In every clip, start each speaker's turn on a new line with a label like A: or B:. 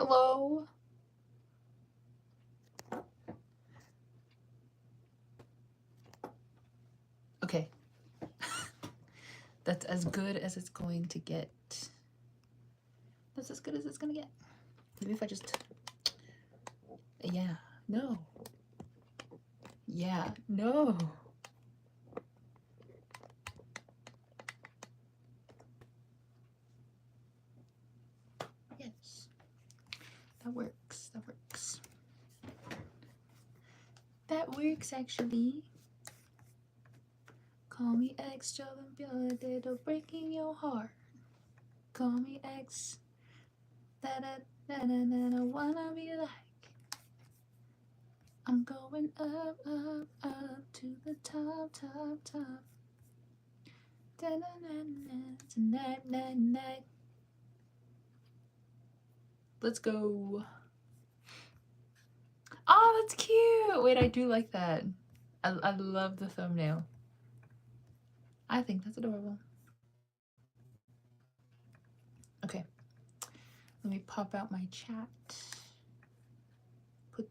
A: Hello. Okay. That's as good as it's going to get. That's as good as it's gonna get. Maybe if I just... Yeah. No. Yeah. No. Yes. That works. That works. That works, actually. Call me X, 저 breaking your heart. Call me X. Da-da-da-da-da, wanna be like. I'm going up, up, up to the top, top, top. Da-da-da-da, tonight, night, night. Let's go. Oh, that's cute. Wait, I do like that. I love the thumbnail. I think that's adorable. Okay. Let me pop out my chat. Put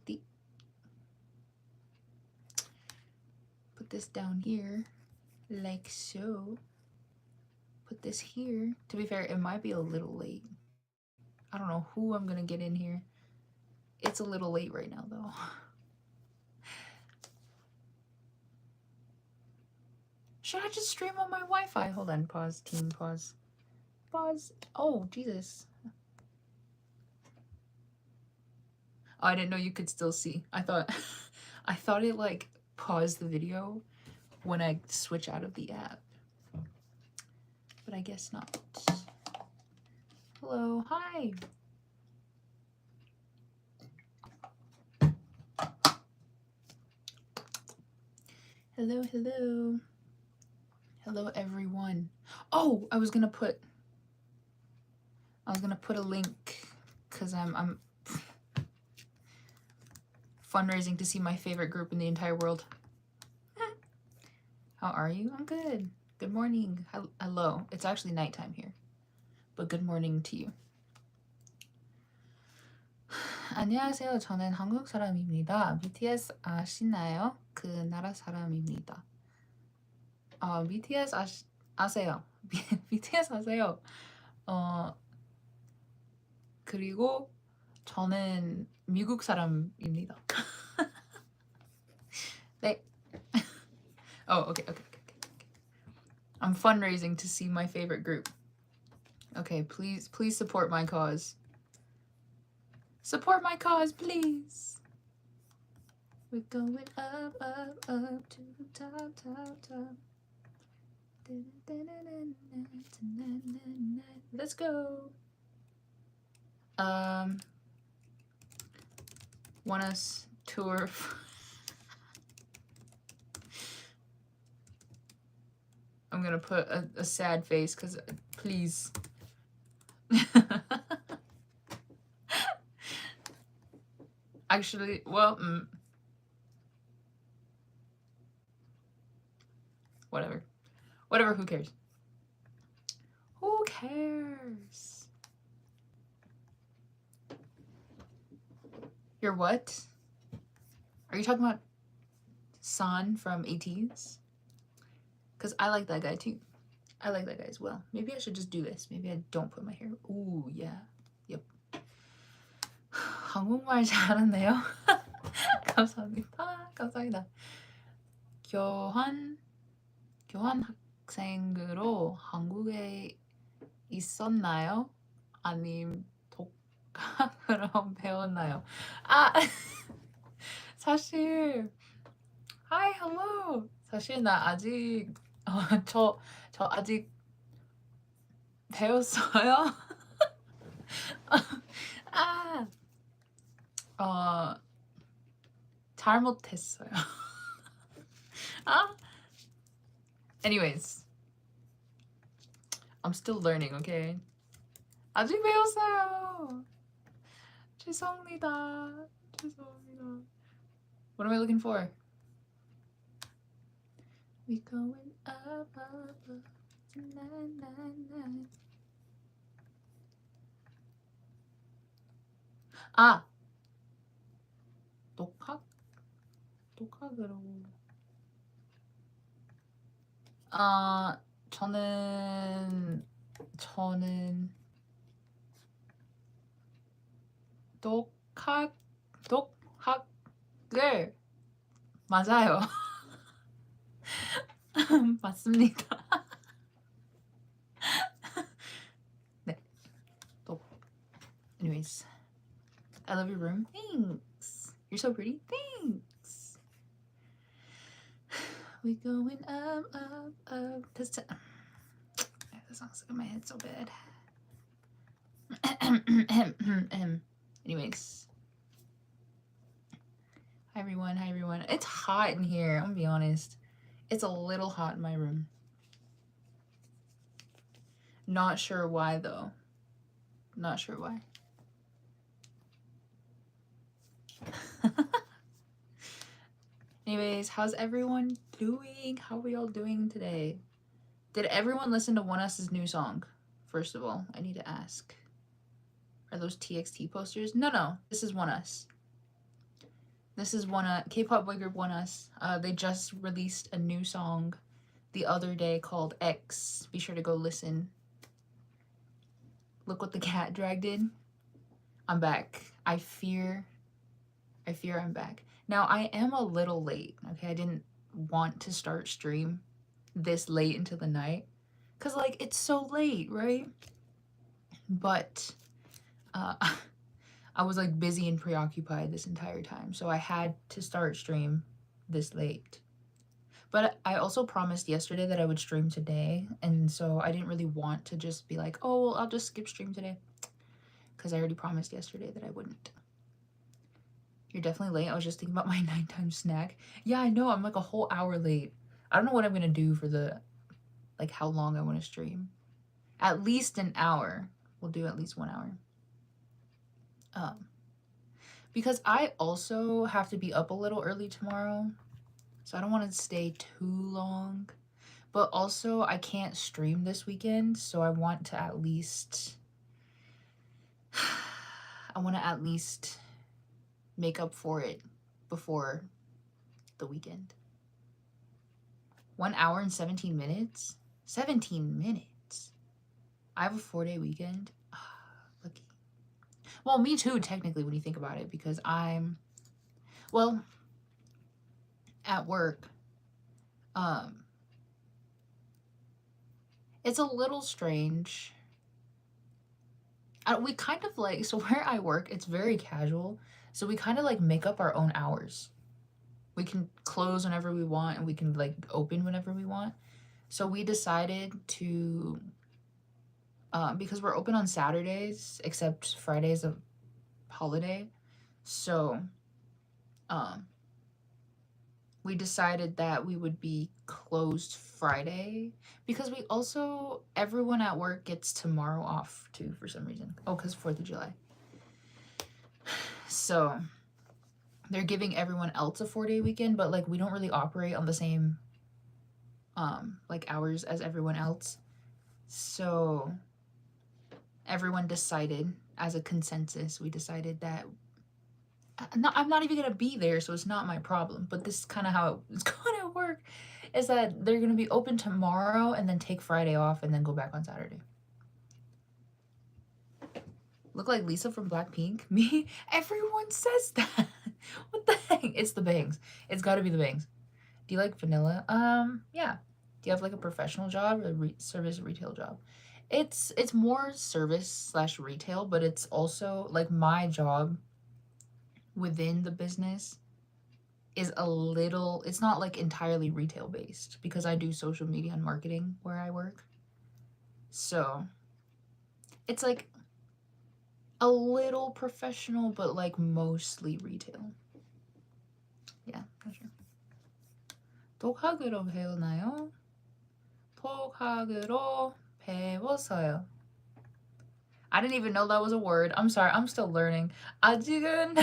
A: this down here, like so. Put this here. To be fair, it might be a little late. I don't know who I'm gonna get in here. It's a little late right now, though. Should I just stream on my Wi-Fi? Hold on, pause, team, pause. Pause. Oh, Jesus. Oh, I didn't know you could still see. I thought it like paused the video when I switch out of the app. But I guess not. Hello, hi. Hello, hello. Hello, everyone. Oh, I was gonna put a link because I'm fundraising to see my favorite group in the entire world. How are you? I'm good. Good morning. Hello. It's actually nighttime here, but good morning to you. 안녕하세요. 저는 한국 사람입니다. BTS 아시나요? 그 나라 사람입니다. BTS 아세요. BTS 아세요. 그리고 저는 미국 사람입니다. 네. Oh, okay. I'm fundraising to see my favorite group. Okay, please support my cause. Support my cause, please. We're going up, up, up to the top, top, top. Let's go. Oneus tour. I'm gonna put a sad face because please. Actually, well, whatever, who cares? Who cares? You're what? Are you talking about San from ATEEZ? Because I like that guy too. I like that guy as well. Maybe I should just do this. Maybe I don't put my hair. Ooh, yeah. Yep. 한국말 잘하네요. 감사합니다. 감사합니다. 교환 학생으로 한국에 있었나요? 아님 독학으로 배웠나요? 아, 사실 Hi, hello. 사실 나 아직 저 아직 배웠어요. 잘못했어요. Anyways, I'm still learning, okay? 아직 배웠어요. 죄송합니다. What am I looking for? We going up, up, up tonight, night, night. 아, 독학으로. 저는 독학을 맞아요. 맞습니다. 네. Anyways, I love your room. Thanks. You're so pretty. Thanks. We going up, up, up. This song's stuck in my head so bad. Anyways. Hi everyone, hi everyone. It's hot in here, I'm gonna be honest. It's a little hot in my room. Not sure why though. Not sure why. Anyways, how's everyone doing? How are we all doing today? Did everyone listen to oneus's new song? First of all, I need to ask. Are those TXT posters? No. This is oneus. This is K-pop boy group oneus. They just released a new song the other day called X. Be sure to go listen. Look what the cat dragged in. I'm back. I fear I'm back. Now, I am a little late, okay? I didn't want to start stream this late into the night because, like, it's so late, right? But I was, like, busy and preoccupied this entire time, so I had to start stream this late. But I also promised yesterday that I would stream today, and so I didn't really want to just be like, oh, well, I'll just skip stream today, because I already promised yesterday that I wouldn't. You're definitely late. I was just thinking about my nighttime snack. Yeah, I know. I'm like a whole hour late. I don't know what I'm going to do for like how long I want to stream. At least an hour. We'll do at least 1 hour. Because I also have to be up a little early tomorrow. So I don't want to stay too long. But also I can't stream this weekend. So I want to at least... make up for it before the weekend. 1 hour and 17 minutes? 17 minutes? I have a 4-day weekend? Lucky. Well, me too, technically, when you think about it, because I'm, well, at work, it's a little strange. We kind of like, so where I work, it's very casual, so we kind of like make up our own hours. We can close whenever we want, and we can like open whenever we want. So we decided to, because we're open on Saturdays, except Friday's a holiday. So, we decided that we would be closed Friday because we also, everyone at work gets tomorrow off too for some reason. Oh, because 4th of July. So they're giving everyone else a 4-day weekend, but like we don't really operate on the same like hours as everyone else. So everyone decided as a consensus, we decided that I'm not even gonna be there, so it's not my problem. But this is kind of how it's gonna work, is that they're gonna be open tomorrow and then take Friday off and then go back on Saturday. Look like Lisa from Blackpink? Me? Everyone says that. What the heck? It's the bangs. It's gotta be the bangs. Do you like vanilla? Yeah. Do you have like a professional job or a service retail job? It's more service / retail, but it's also like my job within the business is a little, it's not like entirely retail based because I do social media and marketing where I work. So it's like a little professional, but like mostly retail. Yeah, for sure. 독학으로 배우나요? 독학으로 배웠어요. I didn't even know that was a word. I'm sorry, I'm still learning. 아직은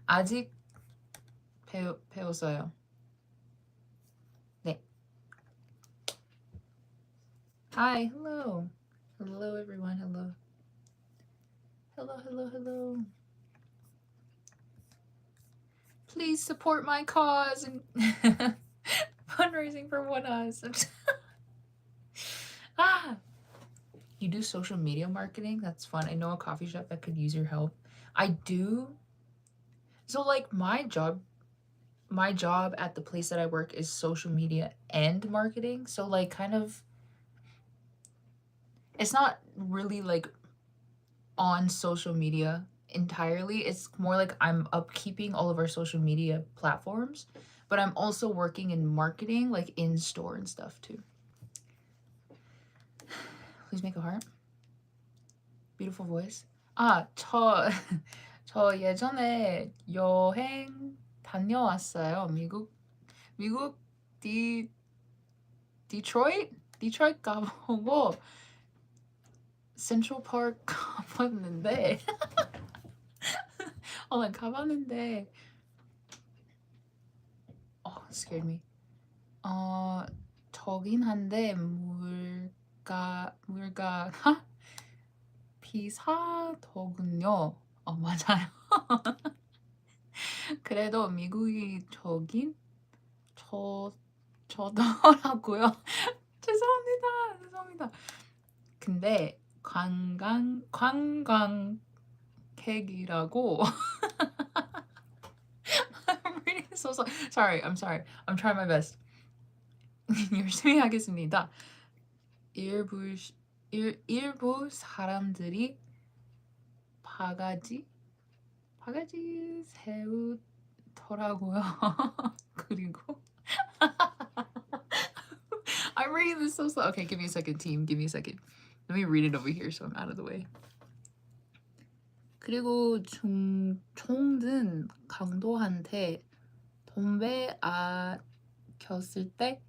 A: 아직 배웠어요. 네. Hi, hello. Hello everyone, hello. Hello. hello. Please support my cause and fundraising for oneus. Ah, you do social media marketing? That's fun. I know a coffee shop that could use your help. I do. So like my job at the place that I work is social media and marketing. So like kind of it's not really like on social media entirely. It's more like I'm upkeeping all of our social media platforms, but I'm also working in marketing, like in store and stuff too. Please make a heart. Beautiful voice. 아, 저 예전에 여행 다녀왔어요. 미국 디트로이트 가보고 센트럴 파크 가봤는데 난 가봤는데 scared me. 저긴 한데 물가 비싸더군요. 맞아요. 그래도 미국이 저더라고요. 죄송합니다. 근데 관광객이라고 I'm reading so sorry. I'm sorry. I'm trying my best. 열심히 하겠습니다. 일부 사람들이 바가지 세우더라고요. 그리고 I'm reading this so slow. Okay, give me a second, team. Give me a second. Let me read it over here so I'm out of the way. 그리고 총든 강도한테 돈배 겼을 때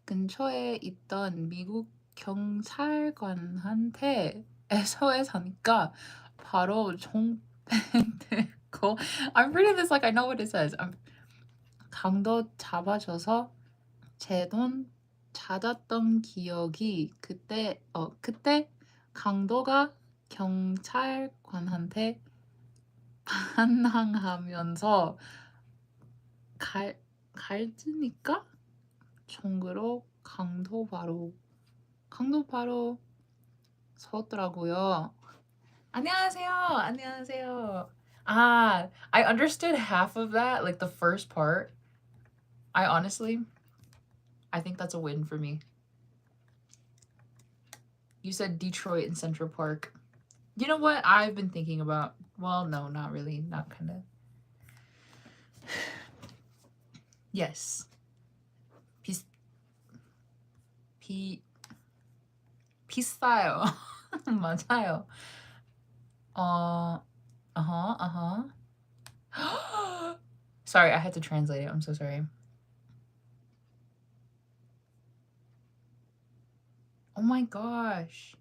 A: 근처에 있던 미국 경찰관한테 SOS하니까 바로 총백되고 I'm reading this like I know what it says. 강도 잡아줘서 제 돈 찾았던 기억이 그때 강도가 경찰관한테 반항하면서 갈지니까 총으로 강도 바로 섰더라고요. 안녕하세요. I understood half of that, like the first part. I think that's a win for me. You said Detroit and Central Park. You know what I've been thinking about? Well, no, not really. Not kind of. Yes. 비싸요. 맞아요. Sorry, I had to translate it. I'm so sorry. Oh my gosh.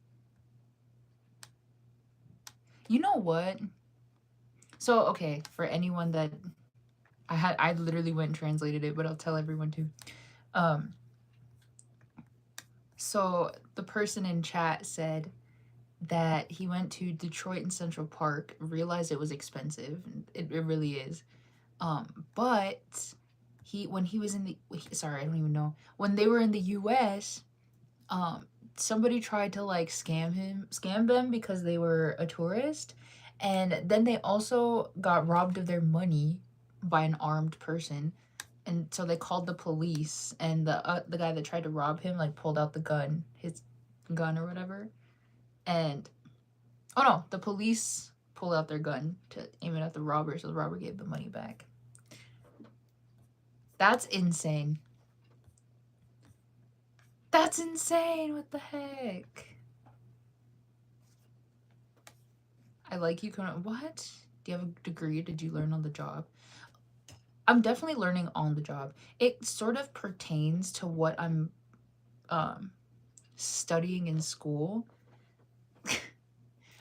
A: You know what? So, okay, for anyone that I literally went and translated it, but I'll tell everyone too. So the person in chat said that he went to Detroit and Central Park, realized it was expensive. It really is. But when he was in the sorry, I don't even know. When they were in the US, somebody tried to like scam them because they were a tourist, and then they also got robbed of their money by an armed person. And so they called the police, and the guy that tried to rob him like pulled out his gun or whatever. And oh no, the police pulled out their gun to aim it at the robber, so the robber gave the money back. That's insane. That's insane. What the heck? I like you. What? Do you have a degree? Did you learn on the job? I'm definitely learning on the job. It sort of pertains to what I'm studying in school.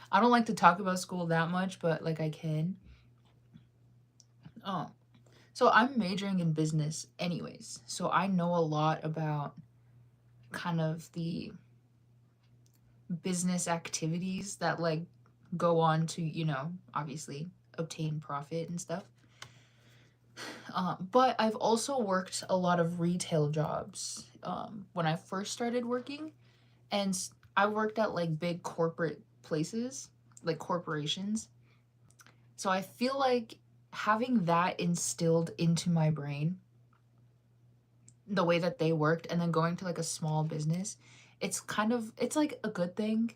A: I don't like to talk about school that much, but like I can. So I'm majoring in business anyways. So I know a lot about kind of the business activities that like go on to, you know, obviously obtain profit and stuff. But I've also worked a lot of retail jobs when I first started working, and I worked at like big corporate places, like corporations. So I feel like having that instilled into my brain, the way that they worked, and then going to like a small business, it's like a good thing,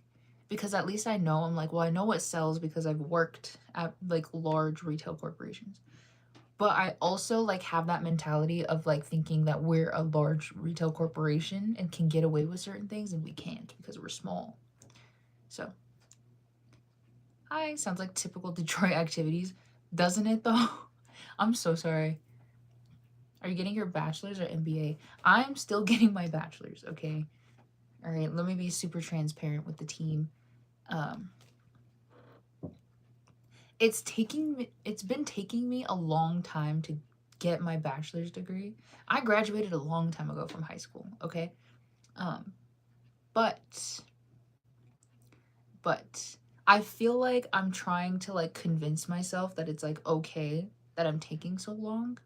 A: because at least I know, I'm like, well, I know what sells because I've worked at like large retail corporations. But I also like have that mentality of like thinking that we're a large retail corporation and can get away with certain things, and we can't because we're small. So, hi, sounds like typical Detroit activities, doesn't it though? I'm so sorry. Are you getting your bachelor's or MBA? I'm still getting my bachelor's, okay? All right, let me be super transparent with the team. Um, it's been taking me a long time to get my bachelor's degree. I graduated a long time ago from high school, okay? Um, but but I feel like I'm trying to like convince myself that it's like okay that I'm taking so long,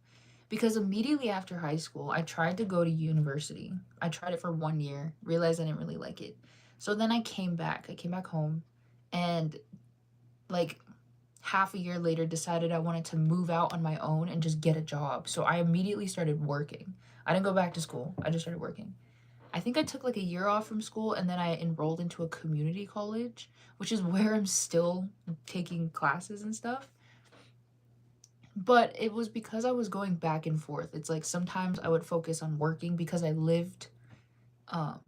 A: because immediately after high school, I tried to go to university. I tried it for 1 year, realized I didn't really like it. So then I came back. I came back home, and like half a year later decided I wanted to move out on my own and just get a job. So I immediately started working. I didn't go back to school. I just started working. I think I took like a year off from school, and then I enrolled into a community college, which is where I'm still taking classes and stuff. But it was because I was going back and forth. It's like sometimes I would focus on working because I lived um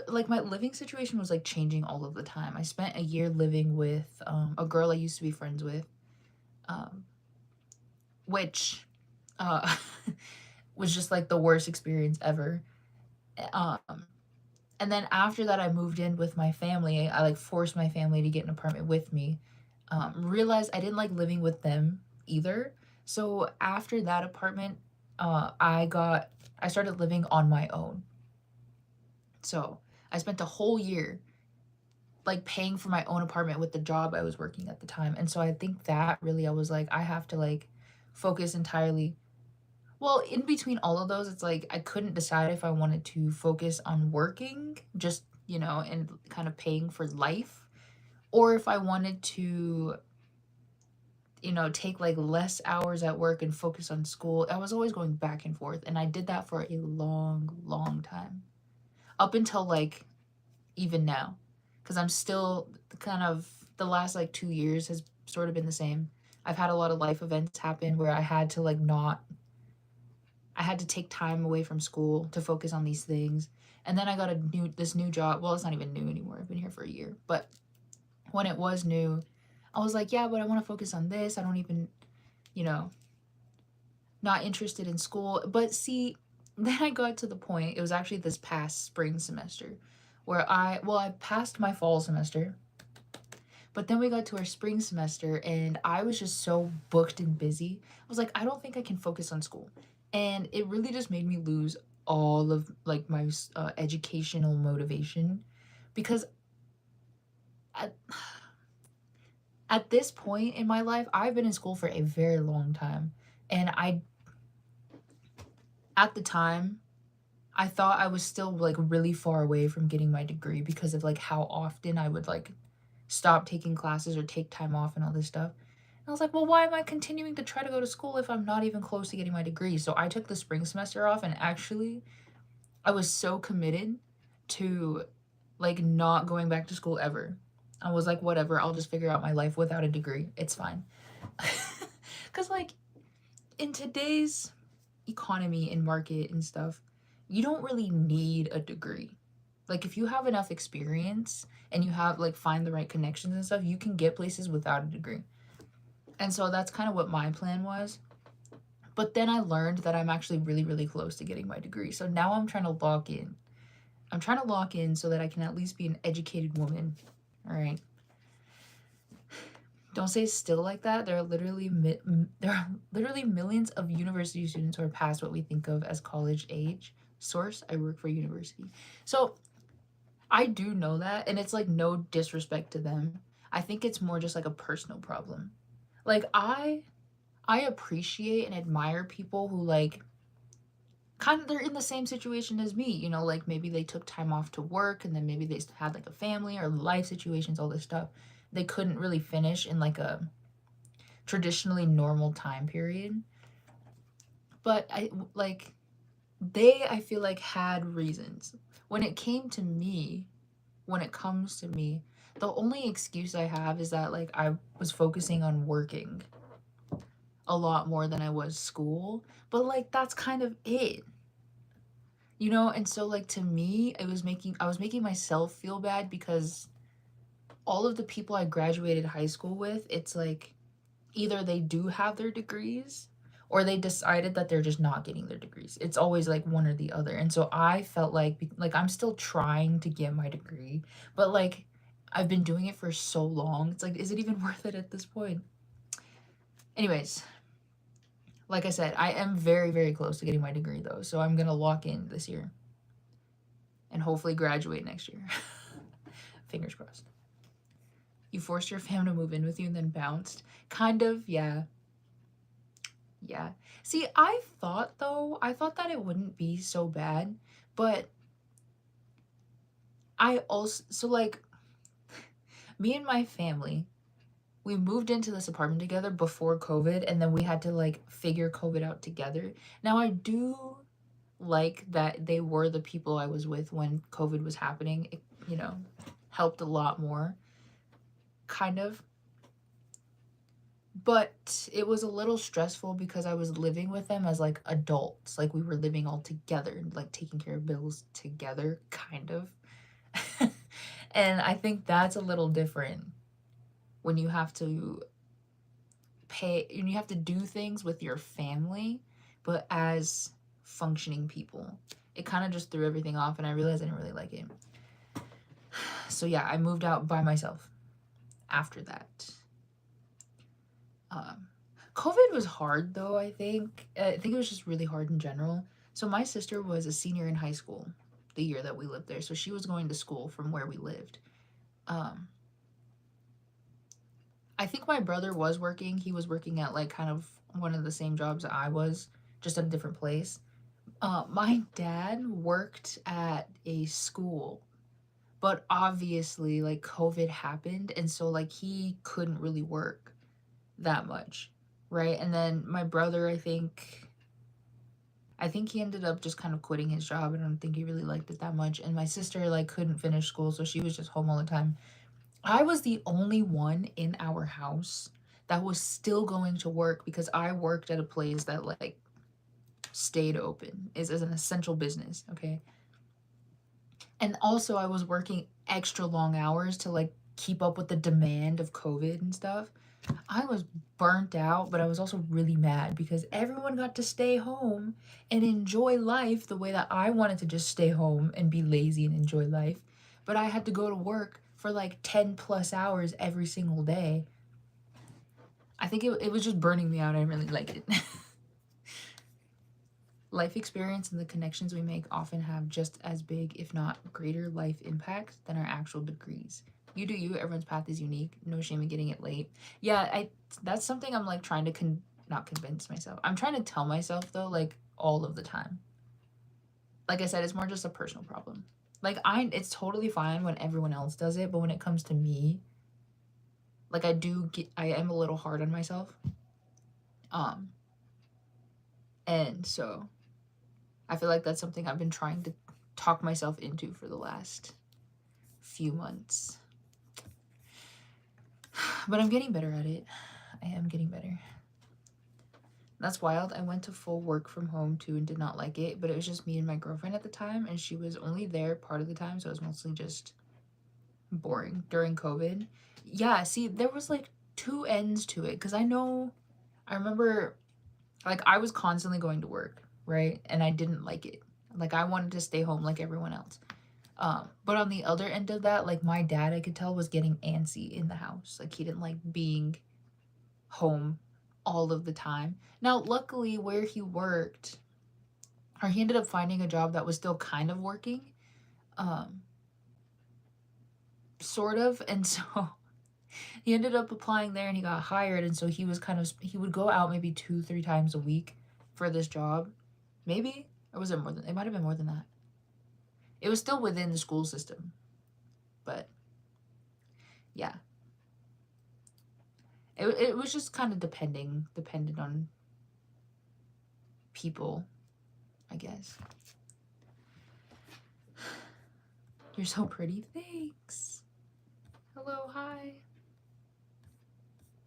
A: like my living situation was like changing all of the time. I spent a year living with a girl I used to be friends with, um which uh was just like the worst experience ever. Um and then after that, I moved in with my family. I like forced my family to get an apartment with me. Realized I didn't like living with them either. So after that apartment, I started living on my own. So I spent a whole year like paying for my own apartment with the job I was working at the time. And so I think that really, I was like, I have to like focus entirely. Well, in between all of those, it's like I couldn't decide if I wanted to focus on working, just, you know, and kind of paying for life, or if I wanted to, you know, take like less hours at work and focus on school. I was always going back and forth, and I did that for a long, long time. Up until like even now, because I'm still kind of, the last like 2 years has sort of been the same. I've had a lot of life events happen where I had to like not I had to take time away from school to focus on these things. And then I got this new job. Well, it's not even new anymore. I've been here for a year. But when it was new, I was like, yeah, but I want to focus on this. I don't even, you know, not interested in school. But see, then I got to the point, it was actually this past spring semester where I passed my fall semester, but then we got to our spring semester and I was just so booked and busy. I was like, I don't think I can focus on school. And it really just made me lose all of like my educational motivation, because at, at this point in my life, I've been in school for a very long time. And at the time, I thought I was still like really far away from getting my degree because of like how often I would like stop taking classes or take time off and all this stuff. And I was like, well, why am I continuing to try to go to school if I'm not even close to getting my degree? So I took the spring semester off, and actually I was so committed to like not going back to school ever. I was like, whatever, I'll just figure out my life without a degree. It's fine. Cuz like in today's economy and market and stuff, you don't really need a degree. Like if you have enough experience and you have like find the right connections and stuff, you can get places without a degree. And so that's kind of what my plan was. But then I learned that I'm actually really, really close to getting my degree. So now I'm trying to lock in. I'm trying to lock in so that I can at least be an educated woman. All right. Don't say still like that. There are literally millions of university students who are past what we think of as college age. Source: I work for a university. So I do know that, and it's like no disrespect to them. I think it's more just like a personal problem. Like I appreciate and admire people who like kind of they're in the same situation as me, you know, like maybe they took time off to work and then maybe they had like a family or life situations, all this stuff. They couldn't really finish in like a traditionally normal time period. But I like they I feel like had reasons. When it came to me, when it comes to me, the only excuse I have is that like I was focusing on working a lot more than I was school, but like that's kind of it. You know, and so like to me, I was making myself feel bad because all of the people I graduated high school with, it's like either they do have their degrees or they decided that they're just not getting their degrees. It's always like one or the other. And so I felt like I'm still trying to get my degree, but like I've been doing it for so long. It's like is it even worth it at this point? Anyways, like I said, I am very very close to getting my degree though. So I'm going to lock in this year and hopefully graduate next year. Fingers crossed. You forced your fam to move in with you and then bounced. Kind of, yeah. Yeah. See, I thought that it wouldn't be so bad, but I also, so like, me and my family, we moved into this apartment together before COVID, and then we had to like figure COVID out together. Now, I do like that they were the people I was with when COVID was happening. It, you know, helped a lot more, kind of. But it was a little stressful because I was living with them as like adults. Like we were living all together, like taking care of bills together, kind of. And I think that's a little different when you have to pay and you have to do things with your family, but as functioning people. It kind of just threw everything off and I realized I didn't really like it. So yeah, I moved out by myself after that. Um, COVID was hard though, I think. I think it was just really hard in general. So my sister was a senior in high school the year that we lived there. So she was going to school from where we lived. Um, I think my brother was working. He was working at like kind of one of the same jobs I was, just at a different place. My dad worked at a school, but obviously like COVID happened and so like he couldn't really work that much, right? And then my brother, I think he ended up just kind of quitting his job. I don't think he really liked it that much. And my sister like couldn't finish school, so she was just home all the time. I was the only one in our house that was still going to work because I worked at a place that like stayed open. Is an essential business, okay? And also I was working extra long hours to like keep up with the demand of COVID and stuff. I was burnt out, but I was also really mad because everyone got to stay home and enjoy life the way that I wanted to just stay home and be lazy and enjoy life. But I had to go to work for like 10 plus hours every single day. I think it was just burning me out. I really like it. Life experience and the connections we make often have just as big, if not greater, life impact than our actual degrees. You do you. Everyone's path is unique. No shame in getting it late. Yeah, that's something I'm like trying to not convince myself. I'm trying to tell myself though, like all of the time. Like I said, it's more just a personal problem. Like it's totally fine when everyone else does it, but when it comes to me, like I am a little hard on myself. Um, and so I feel like that's something I've been trying to talk myself into for the last few months. But I'm getting better at it. I am getting better. That's wild. I went to full work from home too and did not like it, but it was just me and my girlfriend at the time, and she was only there part of the time, so it was mostly just boring during COVID. Yeah, see, there was like two ends to it because I remember like I was constantly going to work, right? And I didn't like it. Like I wanted to stay home like everyone else. But on the other end of that, like my dad, I could tell was getting antsy in the house. Like he didn't like being home all of the time. Now, luckily, where he worked, or he ended up finding a job that was still kind of working. Um, sort of. And so he ended up applying there and he got hired. And so he would go out maybe 2-3 times a week for this job. Maybe, or was it more than, it might have been more than that. It was still within the school system, but yeah. It was just kind of dependent on people, I guess. You're so pretty. Thanks. Hello, hi.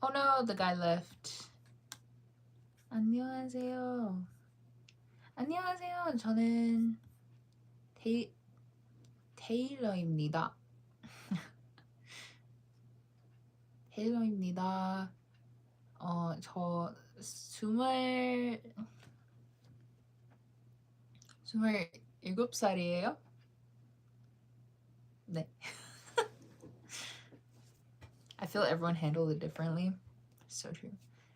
A: Oh no, the guy left. 안녕하세요. 안녕하세요. 저는 테일러입니다. 테일러입니다. 저 27살이에요. 네. I feel everyone handled it differently. So true.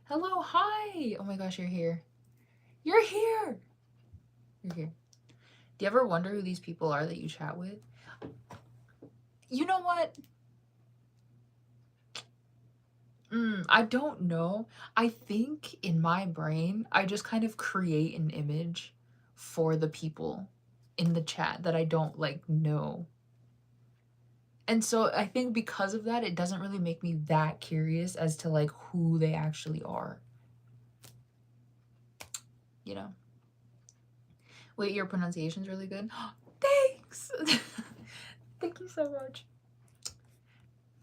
A: Hello, hi. Oh my gosh, you're here. You're here. You're here. Do you ever wonder who these people are that you chat with? You know what? I don't know. I think in my brain, I just kind of create an image for the people in the chat that I don't like know. And so I think because of that, it doesn't really make me that curious as to like who they actually are. You know? Wait, your pronunciation's really good. Thanks. Thank you so much.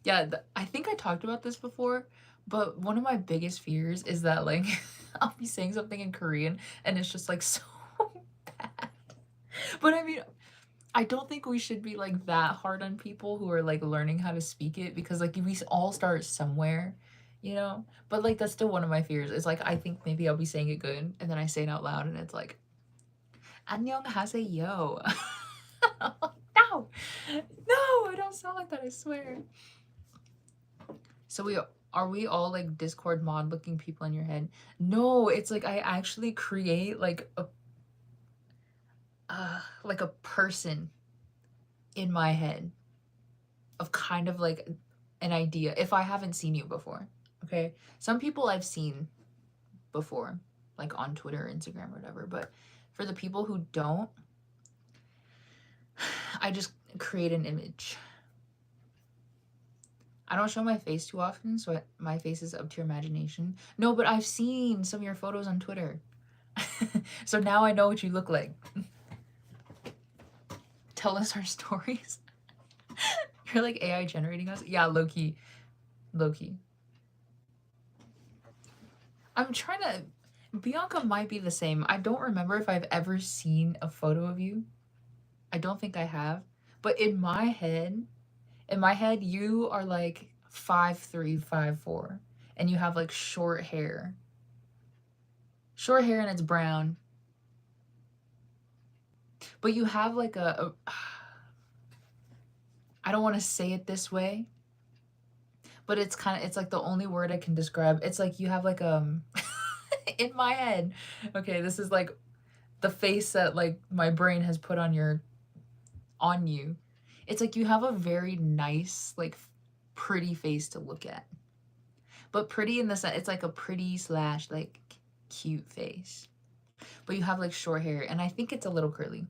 A: Yeah, I think I talked about this before, but one of my biggest fears is that like I'll be saying something in Korean and it's just like so bad. But I mean, I don't think we should be like that hard on people who are like learning how to speak it, because like we all start somewhere, you know? But like that's still one of my fears. Is like I think maybe I'll be saying it good and then I say it out loud and it's like 안녕하세요. No, I don't sound like that, I swear. So are we all like Discord mod looking people in your head? No, it's like I actually create like a person in my head of kind of like an idea if I haven't seen you before. Okay, some people I've seen before, like on Twitter or Instagram or whatever, but for the people who don't, I just create an image. I don't show my face too often, so my face is up to your imagination. No, but I've seen some of your photos on Twitter. So now I know what you look like. Tell us our stories. You're like AI generating us? Yeah, low-key. Low-key. I'm trying to... Bianca might be the same. I don't remember if I've ever seen a photo of you. I don't think I have. But in my head, you are like 5'3", 5'4", and you have like short hair. Short hair and it's brown. But you have like I don't want to say it this way, but it's like the only word I can describe. It's like you have like in my head. Okay, this is like the face that like my brain has put on you. It's like you have a very nice, like pretty face to look at. But pretty in the sense, it's like a pretty / like cute face. But you have like short hair and I think it's a little curly.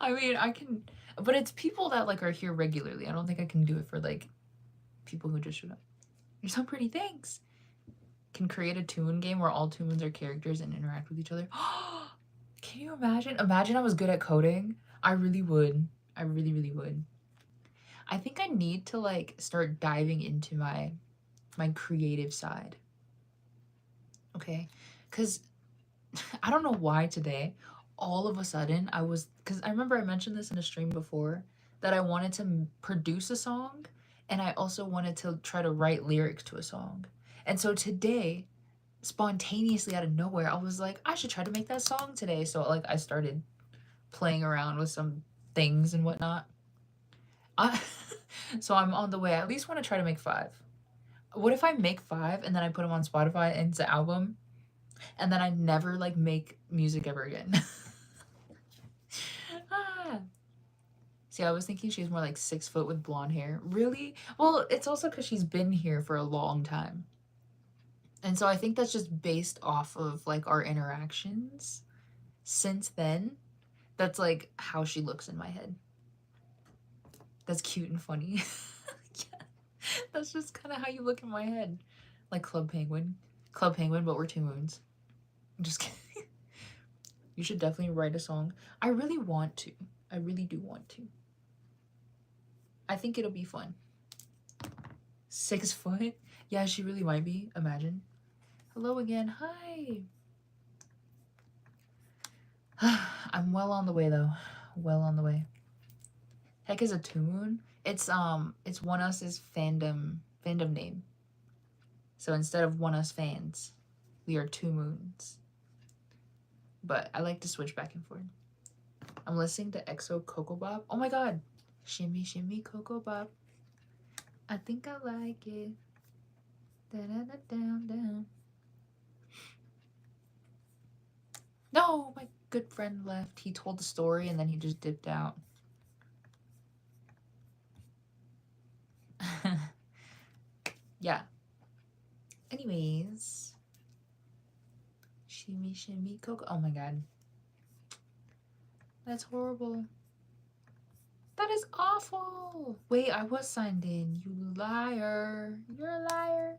A: I mean, I can, but it's people that like are here regularly. I don't think I can do it for like people who just showed up. You're so pretty, thanks. Can create a Toon game where all Toons are characters and interact with each other. Can you imagine? Imagine I was good at coding. I really would. I really, really would. I think I need to like start diving into my creative side. Okay? Because I don't know why today, all of a sudden because I remember I mentioned this in a stream before, that I wanted to produce a song and I also wanted to try to write lyrics to a song. And so today, spontaneously out of nowhere, I was like, I should try to make that song today. So like I started playing around with some things and whatnot. So I'm on the way. I at least want to try to make 5. What if I make 5 and then I put them on Spotify and it's an album and then I never like make music ever again? See, I was thinking she was more like 6 foot with blonde hair. Really? Well, it's also because she's been here for a long time. And so I think that's just based off of like our interactions since then. That's like how she looks in my head. That's cute and funny. Yeah, that's just kind of how you look in my head. Like Club Penguin. Club Penguin, but we're two moons. I'm just kidding. You should definitely write a song. I really want to. I really do want to. I think it'll be fun. 6 foot? Yeah, she really might be. Imagine. Hello again. Hi. I'm well on the way though. Well on the way. Heck is a two moon. It's oneus's fandom name. So instead of oneus fans, we are two moons. But I like to switch back and forth. I'm listening to EXO Coco Bop. Oh my god. Shimmy shimmy Coco Bop. I think I like it. Da da da down down. No, my good friend left. He told the story and then he just dipped out. Yeah. Anyways. Shimmy shimmy Coco. Oh my god. That's horrible. That is awful. Wait, I was signed in. You liar. You're a liar.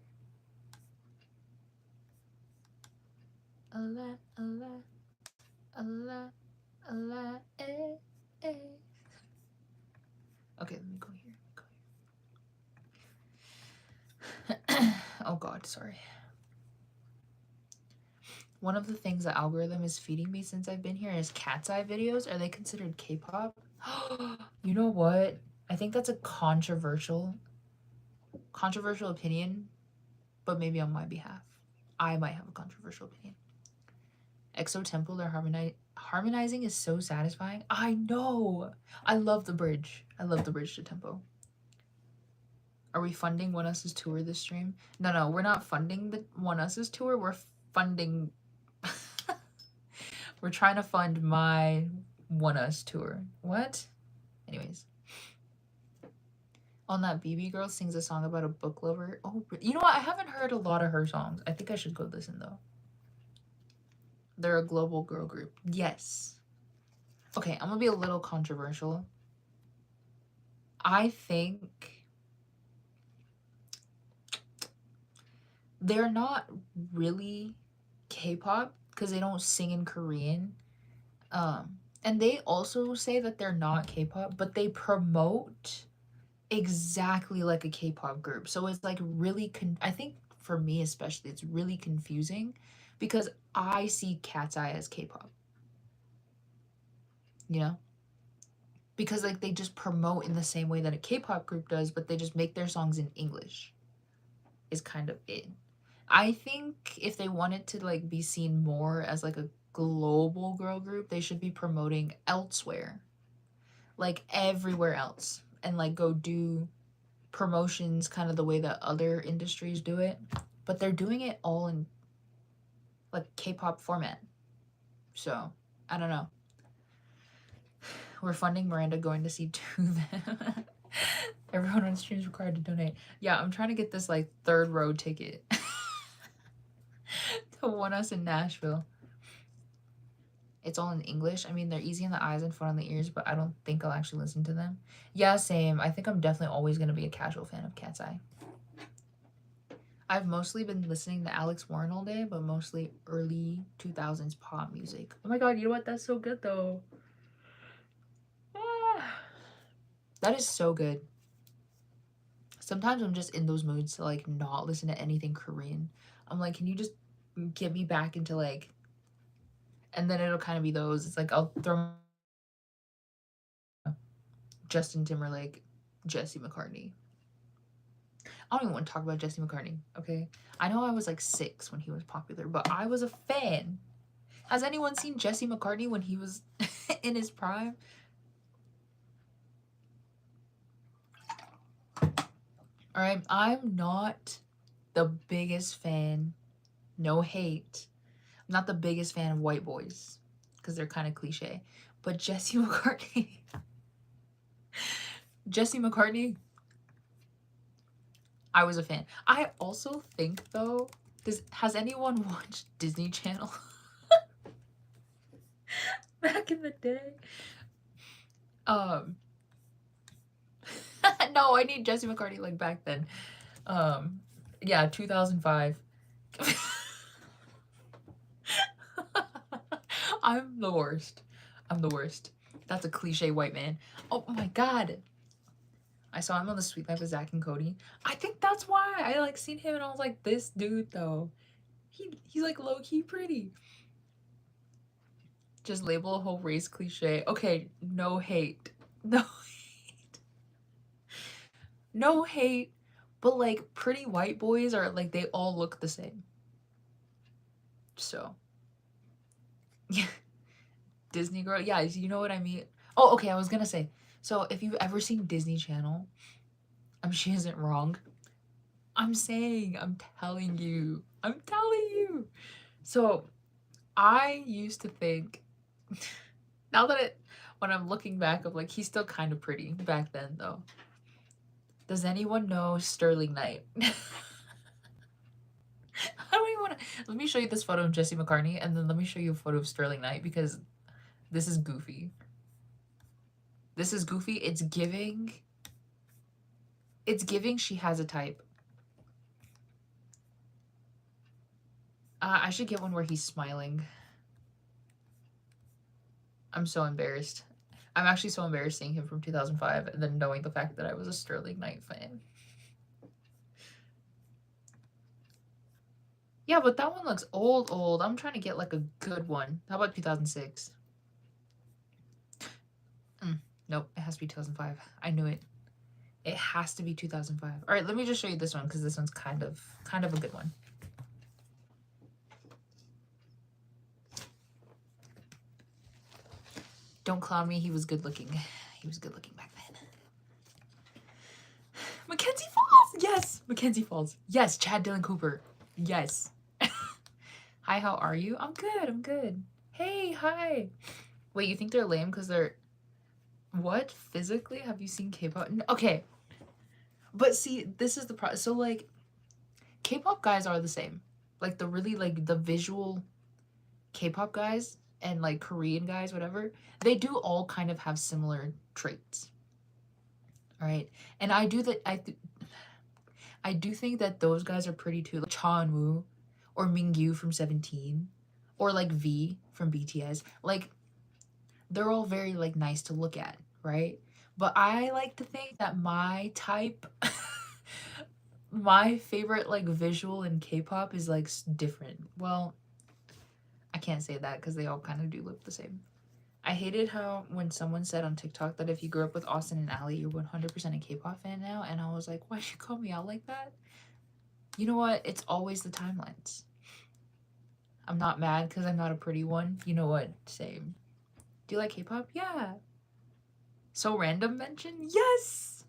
A: A lie, a lie, a lie, a lie, eh, eh. Okay, let me go here. Oh god, sorry. One of the things the algorithm is feeding me since I've been here is cat's eye videos. Are they considered K-pop? You know what? I think that's a controversial opinion, but maybe on my behalf. I might have a controversial opinion. EXO Temple, their harmonizing is so satisfying. I know. I love the bridge. I love the bridge to Tempo. Are we funding oneus's tour this stream? No, we're not funding the oneus's tour. We're funding... We're trying to fund my oneus tour. What? Anyways. On that, BB Girl sings a song about a book lover. Oh, you know what? I haven't heard a lot of her songs. I think I should go listen, though. They're a global girl group. Yes. Okay, I'm gonna be a little controversial. I think they're not really K-pop because they don't sing in Korean. And they also say that they're not K-pop, but they promote exactly like a K-pop group. So it's like really I think for me especially it's really confusing because I see Cat's Eye as K-pop. You know? Because like they just promote in the same way that a K-pop group does, but they just make their songs in English. Is kind of it. I think if they wanted to like be seen more as like a global girl group, they should be promoting elsewhere. Like everywhere else and like go do promotions kind of the way that other industries do it, but they're doing it all in like K-pop format. So, I don't know. We're funding Miranda going to see To Them. Everyone on stream is required to donate. Yeah, I'm trying to get this like 3rd row ticket to oneus in Nashville. It's all in English. I mean, they're easy on the eyes and fun on the ears, but I don't think I'll actually listen to them. Yeah, same. I think I'm definitely always going to be a casual fan of Cat's Eye. I've mostly been listening to Alex Warren all day, but mostly early 2000s pop music. Oh my god, you know what? That's so good, though. Ah, that is so good. Sometimes I'm just in those moods to, like, not listen to anything Korean. I'm like, can you just get me back into, like... And then it'll kind of be those. It's like, I'll throw... Justin Timberlake, Jesse McCartney. I don't even want to talk about Jesse McCartney, okay? I know I was like 6 when he was popular, but I was a fan. Has anyone seen Jesse McCartney when he was in his prime? Alright, I'm not the biggest fan, no hate. I'm not the biggest fan of white boys, because they're kind of cliche. But Jesse McCartney, Jesse McCartney, I was a fan. I also think though, has anyone watched Disney Channel back in the day? No, I need Jesse McCartney like back then. Yeah, 2005. I'm the worst. I'm the worst. That's a cliche white man. Oh my god. I saw him on The Sweet Life of Zach and Cody. I think that's why I like seen him and I was like, this dude though. He's like low-key pretty. Just label a whole race cliche. Okay, no hate. No hate. No hate. But like pretty white boys are like they all look the same. So yeah. Disney girl. Yeah, you know what I mean? Oh, okay, I was gonna say. So if you've ever seen Disney Channel, she isn't wrong. I'm telling you. I'm telling you. So I used to think now that when I'm looking back of like he's still kind of pretty back then though. Does anyone know Sterling Knight? I don't even want to. Let me show you this photo of Jesse McCartney and then let me show you a photo of Sterling Knight because this is goofy. This is goofy. It's giving she has a type. I should get one where he's smiling. I'm so embarrassed. I'm actually so embarrassed seeing him from 2005 and then knowing the fact that I was a Sterling Knight fan. Yeah, but that one looks old. I'm trying to get like a good one. How about 2006? Nope, it has to be 2005. I knew it. It has to be 2005. All right, let me just show you this one because this one's kind of a good one. Don't clown me. He was good looking. He was good looking back then. Mackenzie Falls. Yes, Mackenzie Falls. Yes, Chad Dylan Cooper. Yes. Hi, how are you? I'm good. I'm good. Hey, hi. Wait, you think they're lame because they're what? Physically? Have you seen K-pop? Okay. But see, this is the problem. So like K-pop guys are the same. Like the really like the visual K-pop guys and like Korean guys, whatever, they do all kind of have similar traits. All right. And I do that I do think that those guys are pretty too. Like Cha Eun-woo or Mingyu from 17 or like V from BTS. Like they're all very like nice to look at, right? But I like to think that my type my favorite like visual in K-pop is like different. Well, I can't say that because they all kind of do look the same. I hated how when someone said on TikTok that if you grew up with Austin and Ally, you're 100% a K-pop fan now. And I was like, why'd you call me out like that? You know what? It's always the timelines. I'm not mad because I'm not a pretty one. You know what? Same. Do you like K-pop? Yeah. So random mention? Yes.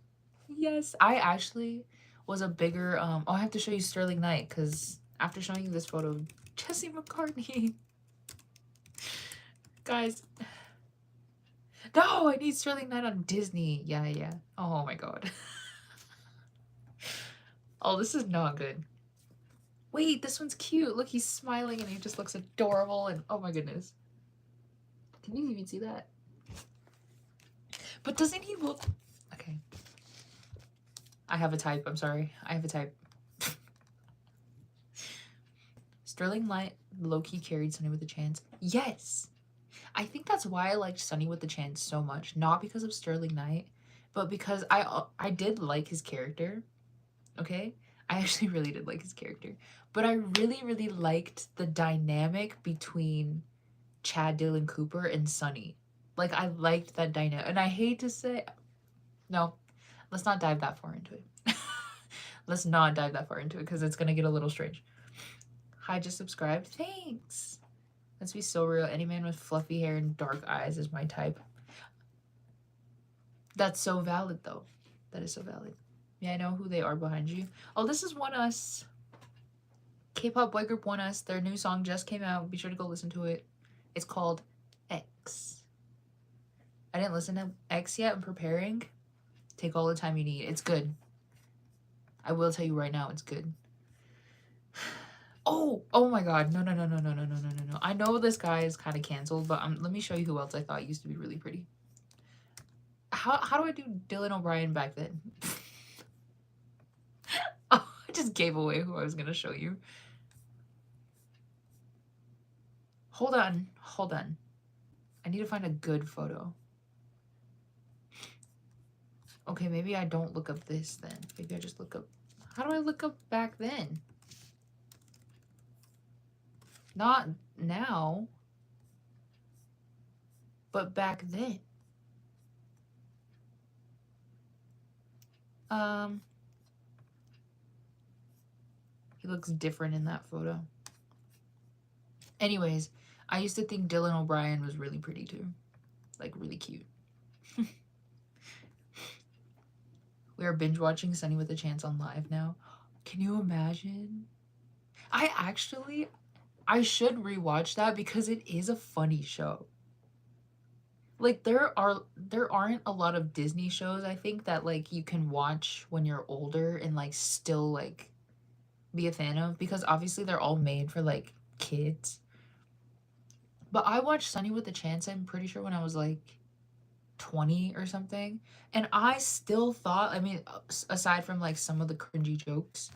A: Yes. I actually was a bigger oh, I have to show you Sterling Knight because after showing you this photo of Jesse McCartney. Guys. No, I need Sterling Knight on Disney. Yeah. Oh my god. Oh, this is not good. Wait, this one's cute. Look, he's smiling and he just looks adorable and oh my goodness. Can you even see that? But doesn't he look... Okay. I have a type. I'm sorry. I have a type. Sterling Knight low-key carried Sunny with a Chance. Yes! I think that's why I liked Sunny with the Chance so much. Not because of Sterling Knight, but because I did like his character. Okay? I actually really did like his character. But I really liked the dynamic between Chad Dylan Cooper and Sunny. Like, I liked that dynamic. And I hate to say... No, let's not dive that far into it. Let's not dive that far into it because it's going to get a little strange. Hi, just subscribed. Thanks. Let's be so real. Any man with fluffy hair and dark eyes is my type. That's so valid, though. That is so valid. Yeah, I know who they are behind you. Oh, this is oneus. K-pop boy group oneus. Their new song just came out. Be sure to go listen to it. It's called X. I didn't listen to X yet. I'm preparing Take all the time you need. It's good. I will tell you right now, it's good. Oh my god. No. I know this guy is kind of canceled, but let me show you who else I thought used to be really pretty. How do I do Dylan O'Brien back then? Oh, I just gave away who I was gonna show you. Hold on. I need to find a good photo. Okay, maybe I don't look up this then. Maybe I just look up... How do I look up back then? Not now, but back then. He looks different in that photo. Anyways, I used to think Dylan O'Brien was really pretty too. Like, really cute. We are binge watching Sunny with a Chance on live now. Can you imagine? I should rewatch that because it is a funny show. Like, there aren't a lot of Disney shows, I think, that like you can watch when you're older and like still like be a fan of, because obviously they're all made for like kids. But I watched Sunny with a Chance, I'm pretty sure, when I was like 20 or something, and I still thought, I mean, aside from like some of the cringy jokes,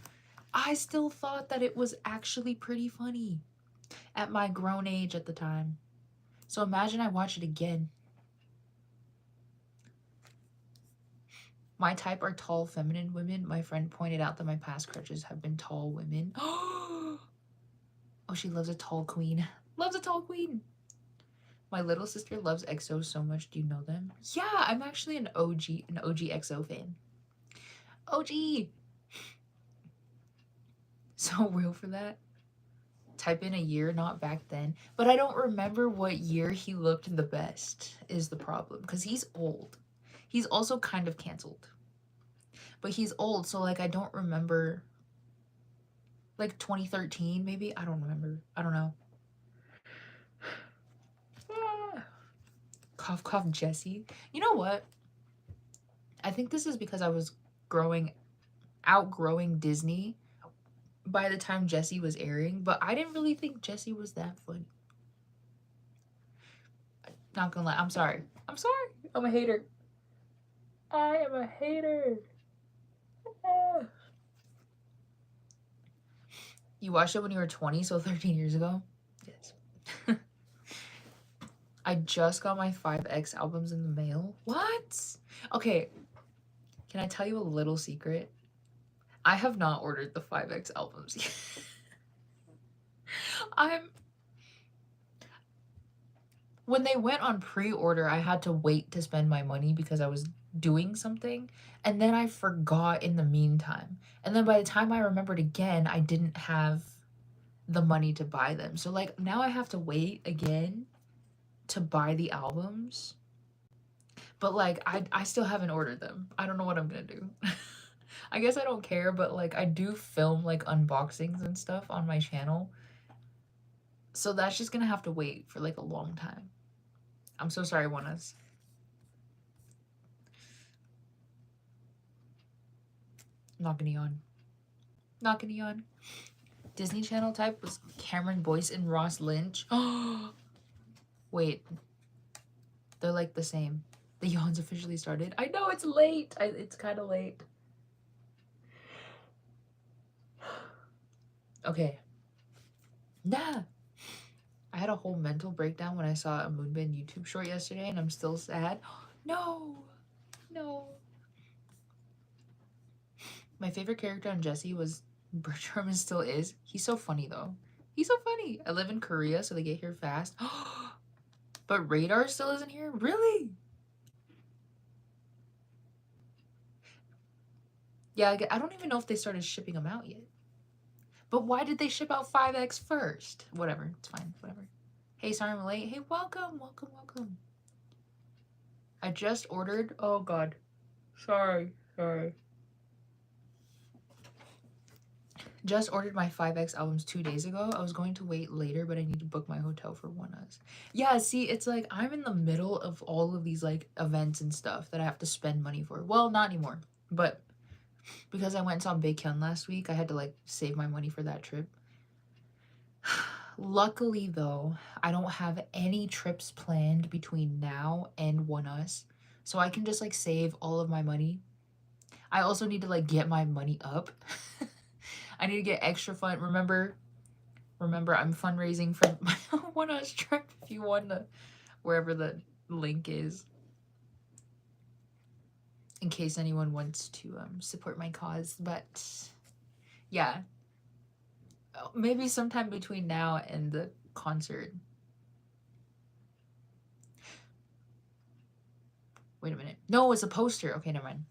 A: I still thought that it was actually pretty funny at my grown age at the time. So imagine I watch it again. My type are tall, feminine women. My friend pointed out that my past crushes have been tall women. Oh, she loves a tall queen. Loves a tall queen. My little sister loves EXO so much. Do you know them? Yeah, I'm actually an OG EXO fan. OG. So real for that. Type in a year, not back then. But I don't remember what year he looked the best is the problem. Because he's old. He's also kind of canceled. But he's old, so like I don't remember. Like 2013 maybe? I don't remember. I don't know. Cough cough Jessie. You know what? I think this is because I was outgrowing Disney by the time Jessie was airing, but I didn't really think Jessie was that funny. Not gonna lie, I'm sorry. I'm a hater. I am a hater. You watched it when you were 20, so 13 years ago? Yes. I just got my 5X albums in the mail. What? Okay, can I tell you a little secret? I have not ordered the 5X albums yet. When they went on pre-order, I had to wait to spend my money because I was doing something, and then I forgot in the meantime. And then by the time I remembered again, I didn't have the money to buy them. So like now I have to wait again to buy the albums. But like I still haven't ordered them. I don't know what I'm gonna do. I guess I don't care, but like I do film like unboxings and stuff on my channel. So that's just gonna have to wait for like a long time. I'm so sorry, oneus. Not gonna yawn. Not gonna yawn. Disney Channel type was Cameron Boyce and Ross Lynch. Oh, wait. They're like the same. The yawns officially started. I know it's late. It's kind of late. Okay. Nah. I had a whole mental breakdown when I saw a Moonbin YouTube short yesterday, and I'm still sad. No. My favorite character on Jessie was Bertram, and still is. He's so funny, though. He's so funny. I live in Korea, so they get here fast. But Radar still isn't here? Really? Yeah, I don't even know if they started shipping them out yet. But why did they ship out 5X first? Whatever. It's fine. Whatever. Hey, sorry I'm late. Hey, welcome. I just ordered. Oh, God. Sorry. Just ordered my 5X albums 2 days ago. I was going to wait later, but I need to book my hotel for oneus. Yeah, see, it's like I'm in the middle of all of these like events and stuff that I have to spend money for. Well, not anymore, but because I went and saw Baekhyun last week, I had to like save my money for that trip. Luckily though, I don't have any trips planned between now and oneus, so I can just like save all of my money. I also need to like get my money up. I need to get extra fun. Remember, I'm fundraising for my oneus trip. If you want to, wherever the link is, in case anyone wants to support my cause. But yeah, maybe sometime between now and the concert. Wait a minute. No, it's a poster. Okay, never mind.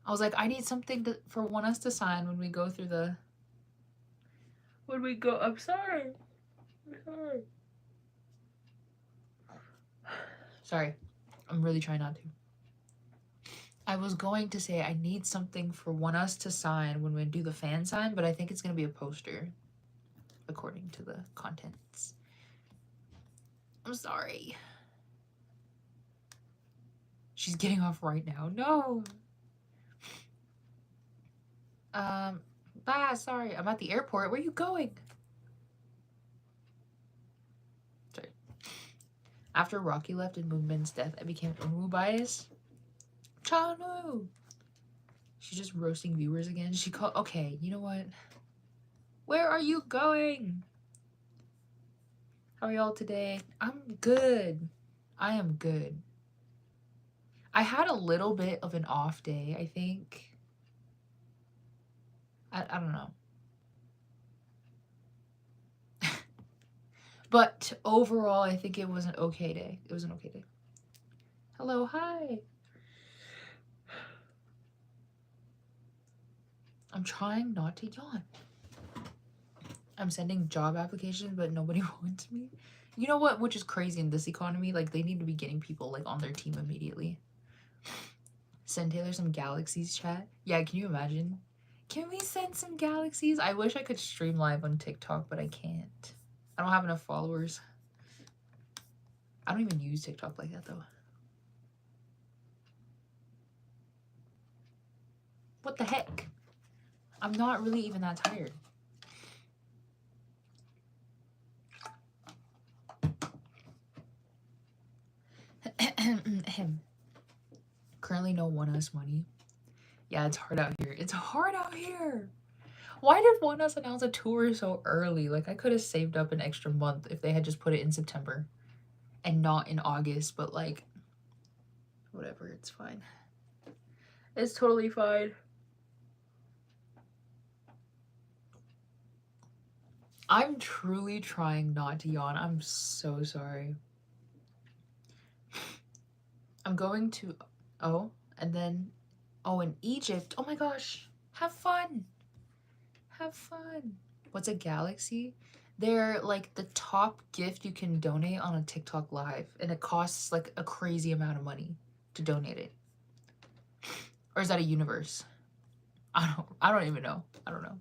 A: I was like, I need something for oneus to sign when we go through the. When we go, I'm sorry. Sorry, I'm really trying not to. I was going to say I need something for oneus to sign when we do the fan sign, but I think it's going to be a poster, according to the contents. I'm sorry. She's getting off right now. No. Sorry. I'm at the airport. Where are you going? Sorry. After Rocky left and Moonbin's death, I became Umu biased. Chanu! She's just roasting viewers again. She called. Okay, you know what? Where are you going? How are y'all today? I'm good. I am good. I had a little bit of an off day, I think. I don't know. But overall, I think it was an okay day. It was an okay day. Hello, hi. I'm trying not to yawn. I'm sending job applications, but nobody wants me. You know what? Which is crazy in this economy. Like, they need to be getting people, like, on their team immediately. Send Taylor some galaxies, chat. Yeah, can you imagine? Can we send some galaxies? I wish I could stream live on TikTok, but I can't. I don't have enough followers. I don't even use TikTok like that, though. What the heck? I'm not really even that tired. Currently no oneus money. Yeah, it's hard out here. It's hard out here. Why did oneus announce a tour so early? Like, I could have saved up an extra month if they had just put it in September and not in August, but like, whatever, it's fine. It's totally fine. I'm truly trying not to yawn. I'm so sorry. I'm going to, and then, in Egypt. Oh my gosh, have fun. Have fun. What's a galaxy? They're like the top gift you can donate on a TikTok live, and it costs like a crazy amount of money to donate it. Or is that a universe? I don't even know. I don't know.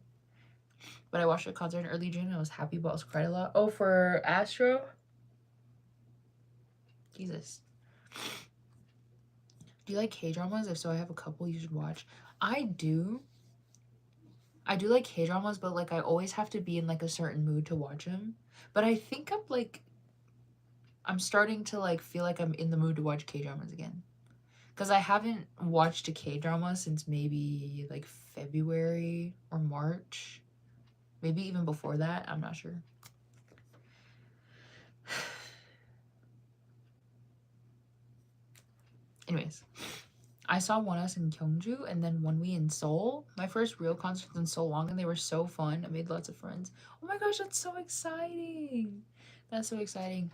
A: But I watched a concert in early June and I was happy, but I also cried a lot. Oh, for Astro? Jesus. Do you like K-dramas? If so, I have a couple you should watch. I do. I do like K-dramas, but like I always have to be in like a certain mood to watch them. But I think I'm starting to like feel like I'm in the mood to watch K-dramas again. Because I haven't watched a K-drama since maybe like February or March. Maybe even before that. I'm not sure. Anyways, I saw oneus in Gyeongju and then One We in Seoul. My first real concerts in so long, and they were so fun. I made lots of friends. Oh my gosh, that's so exciting. That's so exciting.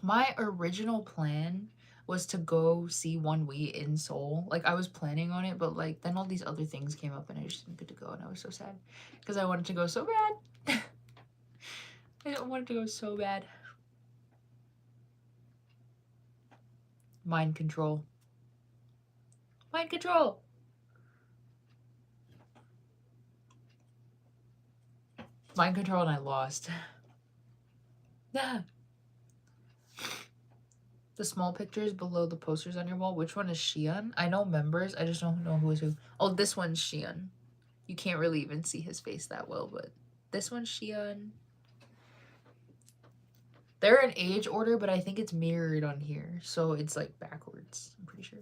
A: My original plan was to go see One We in Seoul. Like, I was planning on it, but like then all these other things came up and I just didn't get to go, and I was so sad because I wanted to go so bad. I wanted to go so bad. Mind control. Mind control. Mind control and I lost. Yeah. The small pictures below the posters on your wall. Which one is Xian? I know members. I just don't know who is who. Oh, this one's Xian. You can't really even see his face that well, but this one's Xian. They're in age order, but I think it's mirrored on here. So it's like backwards, I'm pretty sure.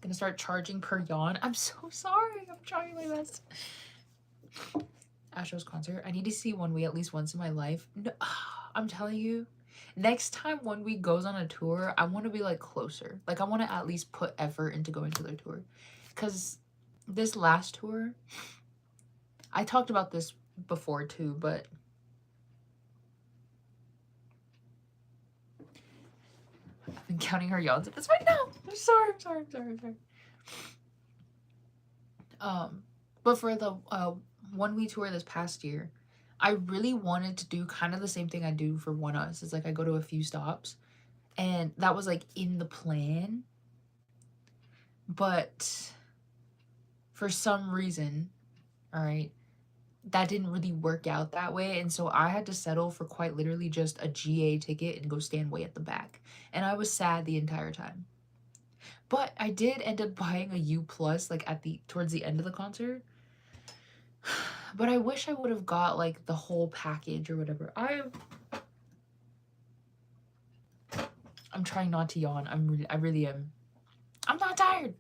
A: Gonna start charging per yawn. I'm so sorry. I'm trying my best. Astro's concert. I need to see One Way at least once in my life. No, I'm telling you, next time One Week goes on a tour, I want to be like closer. Like I want to at least put effort into going to their tour. Because this last tour, I talked about this before too, but I've been counting her yawns at this right now. I'm sorry. But for the One Week tour this past year, I really wanted to do kind of the same thing I do for oneus. It's like I go to a few stops, and that was like in the plan. But for some reason, all right, that didn't really work out that way, and so I had to settle for quite literally just a GA ticket and go stand way at the back. And I was sad the entire time. But I did end up buying a U plus like at the towards the end of the concert. But I wish I would have got like the whole package or whatever. I'm trying not to yawn. I really am. I'm not tired.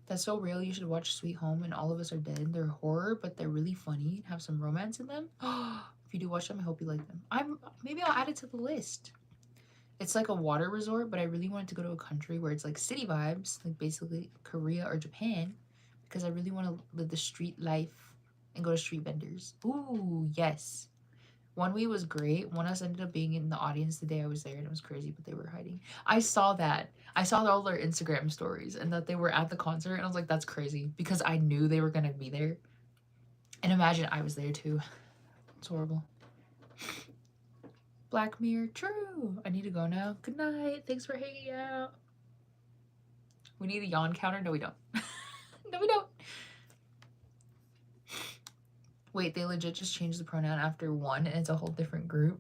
A: That's so real. You should watch Sweet Home and All of Us Are Dead. They're horror, but they're really funny and have some romance in them. If you do watch them, I hope you like them. Maybe I'll add it to the list. It's like a water resort, but I really wanted to go to a country where it's like city vibes, like basically Korea or Japan, because I really want to live the street life and go to street vendors. Ooh, yes. One Week was great. One of us ended up being in the audience the day I was there, and it was crazy, but they were hiding. I saw that. I saw all their Instagram stories and that they were at the concert, and I was like, that's crazy, because I knew they were going to be there. And imagine I was there too. It's horrible. Black Mirror, true. I need to go now. Good night. Thanks for hanging out. We need a yawn counter? No, we don't. No, we don't. Wait, they legit just changed the pronoun after one, and it's a whole different group.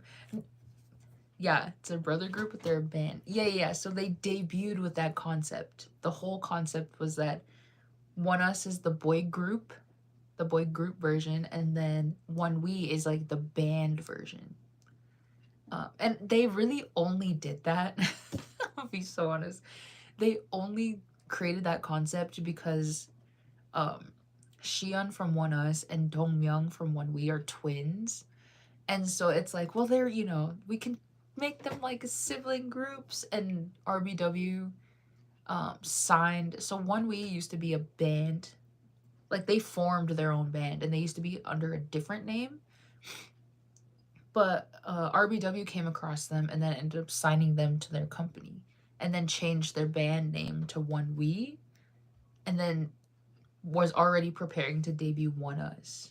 A: Yeah, it's a brother group, but they're a band. Yeah. So they debuted with that concept. The whole concept was that oneus is the boy group version, and then One We is like the band version. And they really only did that. I'll be so honest. They only created that concept because Xion from oneus and Dongmyoung from One We are twins. And so it's like, well, they're, we can make them like sibling groups, and RBW signed. So One We used to be a band. Like they formed their own band, and they used to be under a different name. But RBW came across them and then ended up signing them to their company, and then changed their band name to One We, and then was already preparing to debut oneus.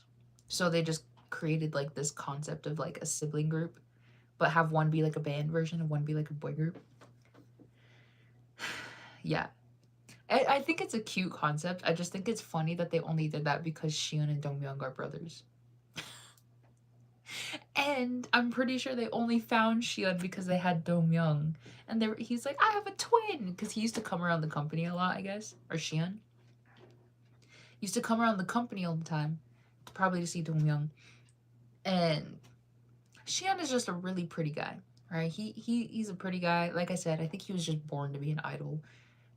A: So they just created like this concept of like a sibling group, but have one be like a band version and one be like a boy group. Yeah. I think it's a cute concept. I just think it's funny that they only did that because Xion and Dongmyoung are brothers. And I'm pretty sure they only found Xion because they had Dongmyoung. And he's like, I have a twin! Because he used to come around the company a lot, I guess. Or Xion. Used to come around the company all the time. Probably to see Dongmyoung. And Xion is just a really pretty guy. Right? He's a pretty guy. Like I said, I think he was just born to be an idol.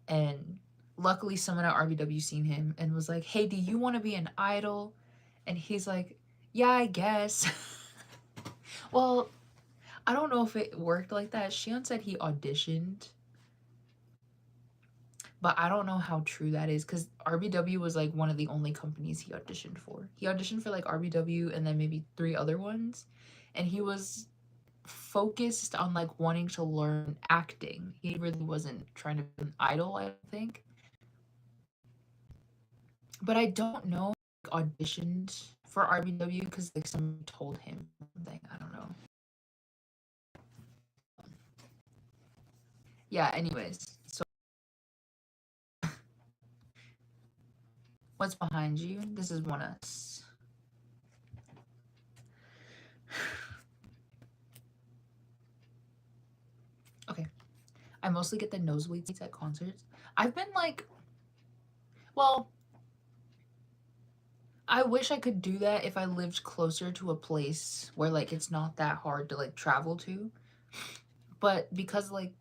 A: And luckily someone at RBW seen him and was like, hey, do you want to be an idol? And he's like, yeah, I guess. Well, I don't know if it worked like that. Xion said he auditioned, but I don't know how true that is, because RBW was like one of the only companies he auditioned for. He auditioned for like RBW and then maybe 3 other ones, and he was focused on like wanting to learn acting. He really wasn't trying to be an idol, I think. But I don't know if he auditioned for RBW because like someone told him something. I don't know. Yeah, anyways. So What's behind you? This is oneus. Okay. I mostly get the nosebleed seats at concerts. I've been like, well, I wish I could do that if I lived closer to a place where like it's not that hard to like travel to. But because like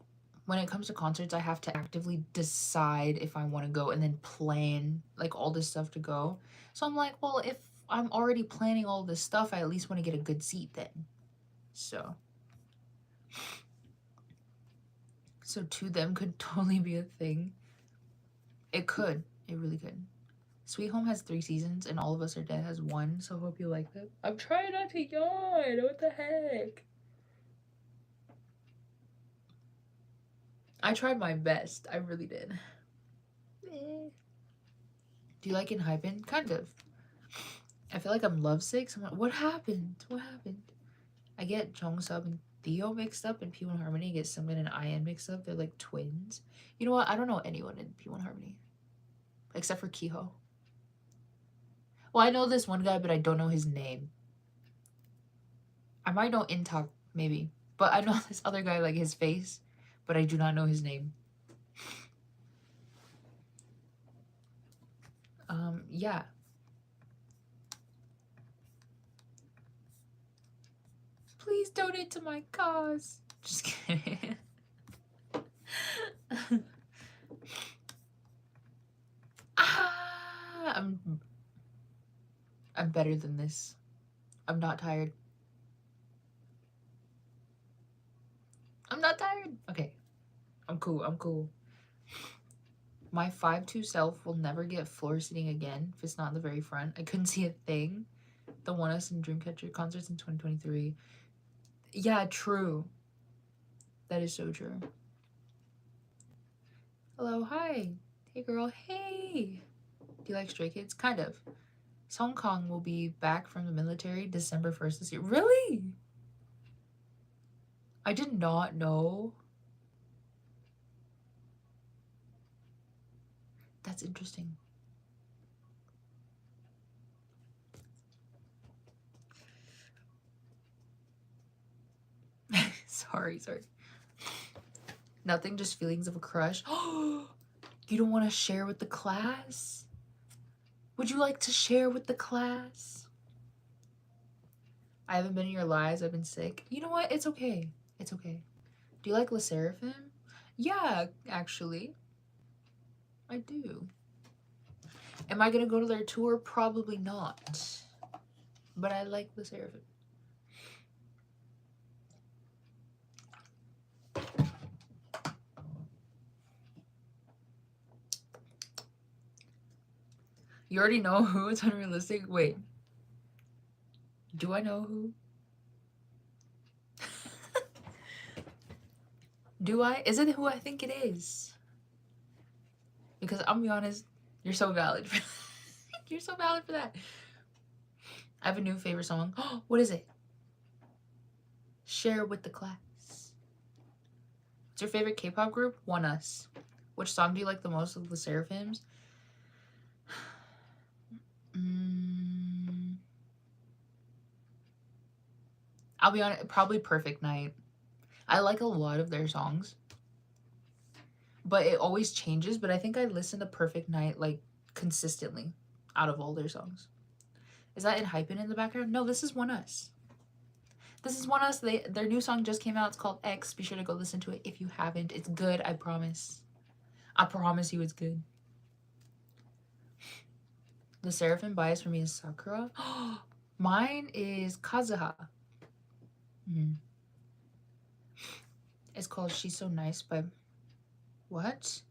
A: when it comes to concerts, I have to actively decide if I want to go and then plan like all this stuff to go. So I'm like, well, if I'm already planning all this stuff, I at least want to get a good seat then. So to them could totally be a thing. It could. It really could. Sweet Home has 3 seasons and All of Us Are Dead has 1, so hope you like that. I'm trying not to yawn. What the heck? I tried my best. I really did. Do you like Enhypen? Kind of. I feel like I'm lovesick. So I'm like, what happened? What happened? I get Jongseub and Theo mixed up, and P1 Harmony gets Sungmin and IN mixed up. They're like twins. You know what? I don't know anyone in P1 Harmony. Except for Kiho. Well, I know this one guy, but I don't know his name. I might know Intak, maybe. But I know this other guy, like his face, but I do not know his name. Yeah. Please donate to my cause. Just kidding. I'm better than this. I'm not tired. I'm not tired. Okay. I'm cool. I'm cool. My 5'2" self will never get floor seating again if it's not in the very front. I couldn't see a thing. The oneus and Dreamcatcher concerts in 2023. Yeah, true. That is so true. Hello, hi. Hey, girl. Hey. Do you like Stray Kids? Kind of. Song Kong will be back from the military December 1st this year. Really? I did not know. That's interesting. Sorry. Nothing, just feelings of a crush. You don't want to share with the class? Would you like to share with the class? I haven't been in your lives. I've been sick. You know what? It's okay. It's okay. Do you like Le Seraphim? Yeah, actually. I do. Am I going to go to their tour? Probably not. But I like Le Seraphim. You already know who? It's unrealistic. Wait. Do I know who? Do I? Is it who I think it is? Because I'm gonna be honest, you're so valid for that. You're so valid for that. I have a new favorite song. What is it? Share with the class. What's your favorite K-pop group? oneus. Which song do you like the most of the Seraphims? I'll be honest, probably Perfect Night. I like a lot of their songs, but it always changes. But I think I listen to Perfect Night like consistently out of all their songs. Is that Enhypen in the background? No, this is oneus. This is oneus. Their new song just came out. It's called X. Be sure to go listen to it if you haven't. It's good, I promise. I promise you it's good. The Seraphim bias for me is Sakura. Mine is Kazuha. It's called She's So Nice by... What?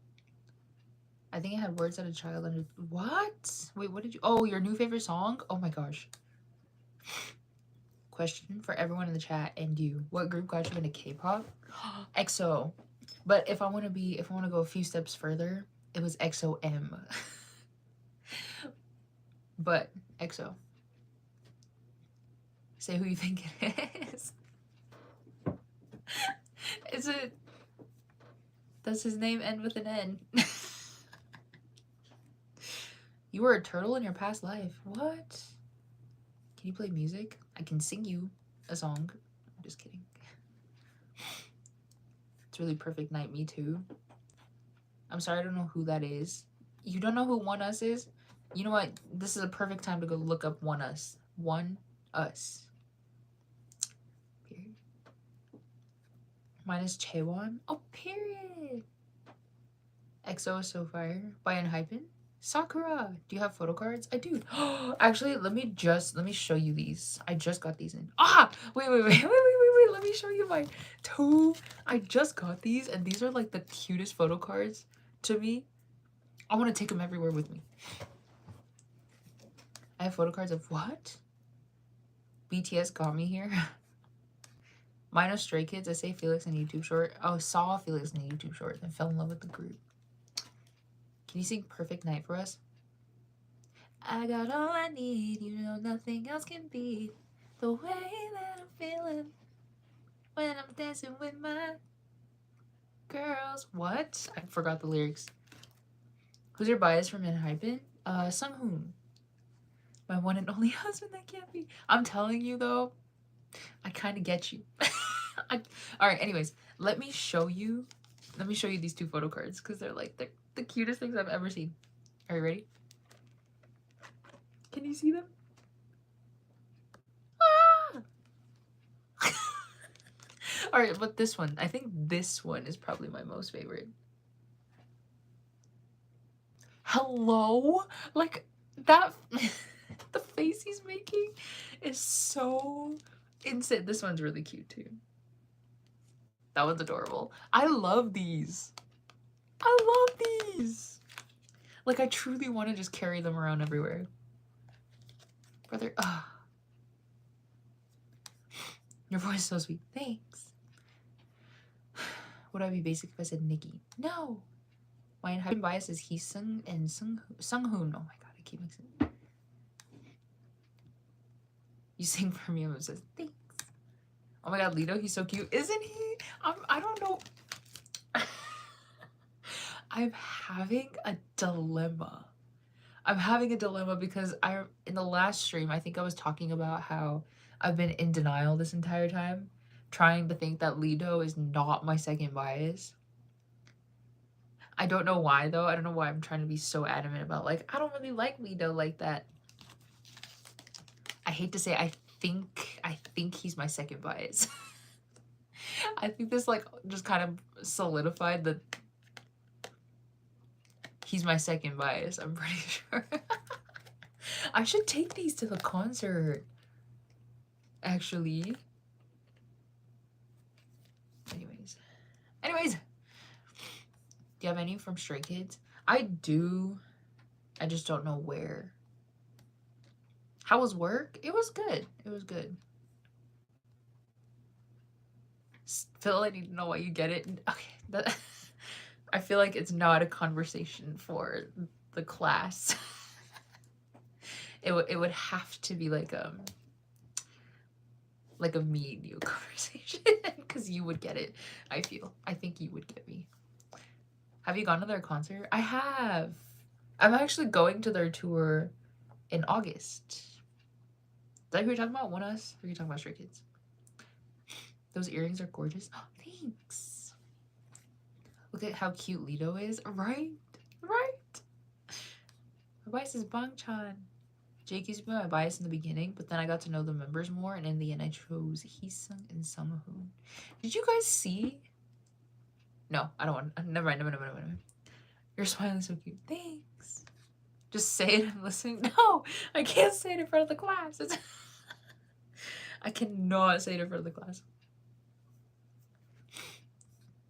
A: I think I had words at a child under... What? Wait, what did you... Oh, your new favorite song? Oh my gosh. Question for everyone in the chat and you. What group got you into K-pop? EXO. But if I want to go a few steps further, it was EXO-M. But EXO. Say who you think it is. Is it... Does his name end with an N? You were a turtle in your past life. What? Can you play music? I can sing you a song. I'm just kidding. It's really perfect night. Me too. I'm sorry, I don't know who that is. You don't know who oneus is? You know what? This is a perfect time to go look up oneus. Oneus. Period. Mine is Chaewon. Oh, period. EXO is so fire. By Enhypen. Sakura. Do you have photo cards? I do. Actually, let me show you these. I just got these in. Ah! Wait. Let me show you my two. I just got these, and these are like the cutest photo cards to me. I want to take them everywhere with me. I have photo cards of what? BTS got me here. Mine are Stray Kids. I say Felix in a YouTube short. Oh, saw Felix in a YouTube short and fell in love with the group. Can you sing Perfect Night for us? I got all I need. You know nothing else can beat the way that I'm feeling when I'm dancing with my girls. What? I forgot the lyrics. Who's your bias from Enhypen? Sunghoon. My one and only husband that can't be. I'm telling you though, I kind of get you. All right, anyways, let me show you these two photo cards because they're the cutest things I've ever seen. Are you ready? Can you see them? Ah! All right, but this one, I think this one is probably my most favorite. Hello? Like that the face he's making is so insane. This one's really cute too. That one's adorable. I love these. I love these. Like, I truly want to just carry them around everywhere. Brother, your voice is so sweet. Thanks. Would I be basic if I said Nikki? No. My Enhypen bias is Heesung and Sunghoon. Oh my god, I keep mixing. You sing for me and it says thanks. Oh my god, Lito, he's so cute. Isn't he? I don't know. I'm having a dilemma. Because in the last stream, I think I was talking about how I've been in denial this entire time, trying to think that Lito is not my second bias. I don't know why though. I don't know why I'm trying to be so adamant about like, I don't really like Lito like that. I hate to say I think he's my second bias. I think this like just kind of solidified that he's my second bias, I'm pretty sure. I should take these to the concert, actually. Anyways. Do you have any from Stray Kids? I do. I just don't know where. How was work? It was good. It was good. Phil, I need to know why you get it. Okay. I feel like it's not a conversation for the class. It would have to be like a me and you conversation because you would get it. I think you would get me. Have you gone to their concert? I have. I'm actually going to their tour in August. Is that who you're talking about? oneus? Or are you talking about Stray Kids? Those earrings are gorgeous. Oh, thanks. Look at how cute Lito is. Right? My bias is Bangchan. Jake used to be my bias in the beginning, but then I got to know the members more, and in the end I chose Heesung and Sunghoon. Did you guys see? No, I don't want. Never mind. You're smiling so cute. Thanks. Just say it and listen. No, I can't say it in front of the class. I cannot say it in front of the class.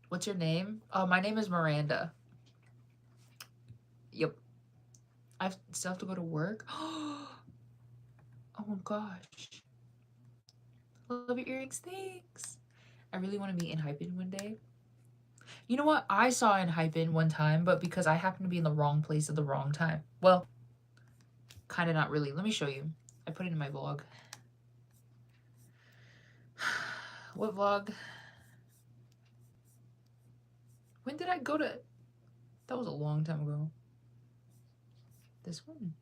A: What's your name? Oh, my name is Miranda. Yep. I still have to go to work. Oh my gosh. Love your earrings. Thanks. I really want to be Enhypen one day. You know what? I saw Enhypen one time, but because I happened to be in the wrong place at the wrong time. Well, kind of not really. Let me show you. I put it in my vlog. What vlog? When did I go to... That was a long time ago. This one.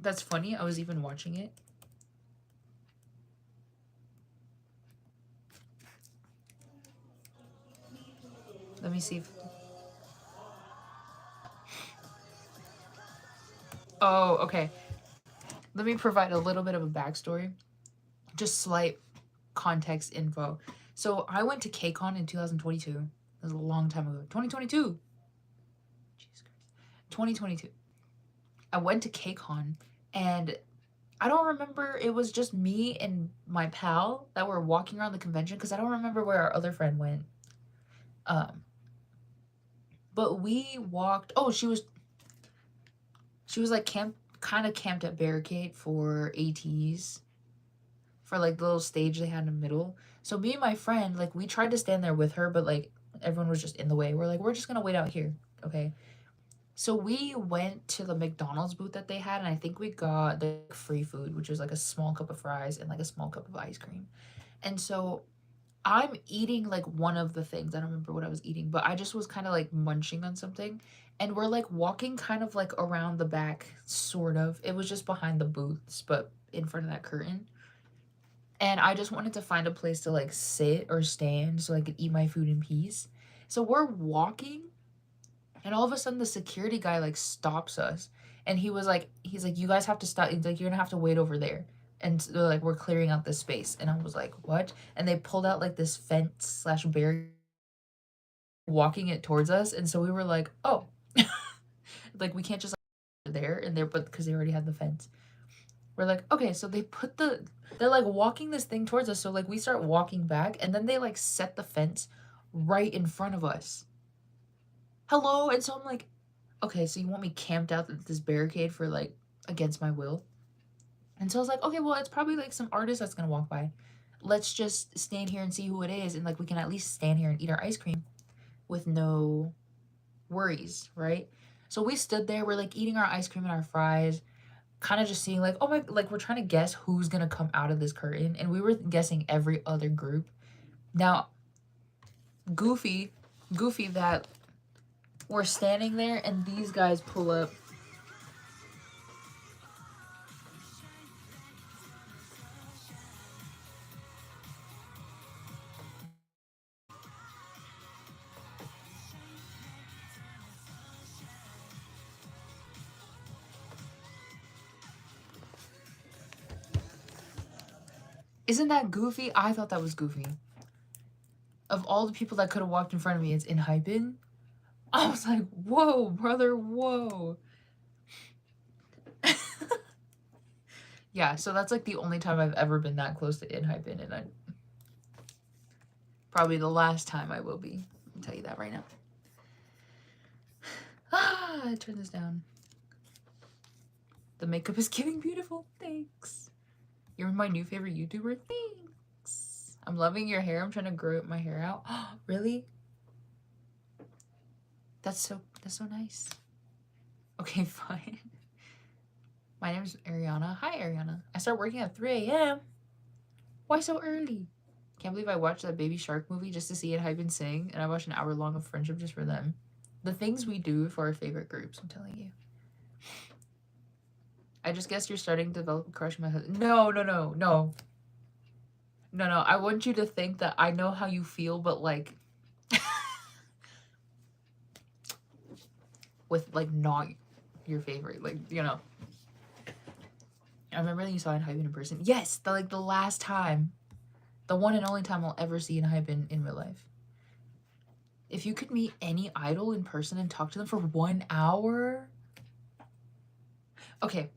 A: That's funny. I was even watching it. Let me see if... Oh, okay. Let me provide a little bit of a backstory. Just slight context info. So I went to KCON in 2022. That was a long time ago. 2022. Jesus Christ. 2022. I went to KCON and I don't remember. It was just me and my pal that were walking around the convention because I don't remember where our other friend went. But we walked. Oh, she was like kind of camped at Barricade for ATs, for like the little stage they had in the middle. So me and my friend, like, we tried to stand there with her, but like everyone was just in the way. We're like, we're just gonna wait out here, okay? So we went to the McDonald's booth that they had, and I think we got the free food, which was like a small cup of fries and like a small cup of ice cream. And so I'm eating like one of the things. I don't remember what I was eating, but I just was kind of like munching on something. And we're like walking kind of like around the back, sort of. It was just behind the booths, but in front of that curtain. And I just wanted to find a place to like sit or stand so I could eat my food in peace. So we're walking, and all of a sudden the security guy like stops us. And he's like, you guys have to stop. He's like, you're gonna have to wait over there. And they're like, we're clearing out this space. And I was like, what? And they pulled out like this fence slash barrier, walking it towards us. And so we were like, oh, like we can't just like there and there, but because they already had the fence. We're like, okay, so they're like walking this thing towards us. So like we start walking back, and then they like set the fence right in front of us. Hello? And so I'm like, okay, so you want me camped out at this barricade for like against my will? And so I was like, okay, well, it's probably like some artist that's gonna walk by. Let's just stand here and see who it is, and like we can at least stand here and eat our ice cream with no worries, right? So we stood there, we're like eating our ice cream and our fries, kind of just seeing like, oh my, like we're trying to guess who's gonna come out of this curtain, and we were guessing every other group. Now, Goofy, that we're standing there, and these guys pull up. Isn't that Goofy? I thought that was Goofy. Of all the people that could have walked in front of me, it's Enhypen. I was like, whoa, brother, whoa. Yeah, so that's like the only time I've ever been that close to Enhypen, and I probably the last time I will be. I'll tell you that right now. Ah, turn this down. The makeup is getting beautiful. Thanks. You're my new favorite YouTuber. Thanks. I'm loving your hair. I'm trying to grow my hair out. Really? That's so nice. Okay, fine. My name is Ariana. Hi, Ariana. I start working at 3 a.m. Why so early? Can't believe I watched that Baby Shark movie just to see Enhypen sing, and I watched an hour long of Friendship just for them. The things we do for our favorite groups, I'm telling you. I just guess you're starting to develop a crush on my husband. No. I want you to think that I know how you feel, but like with like not your favorite, like, you know. I remember that you saw Enhypen in person. Yes, the last time. The one and only time I'll ever see Enhypen in real life. If you could meet any idol in person and talk to them for 1 hour. Okay.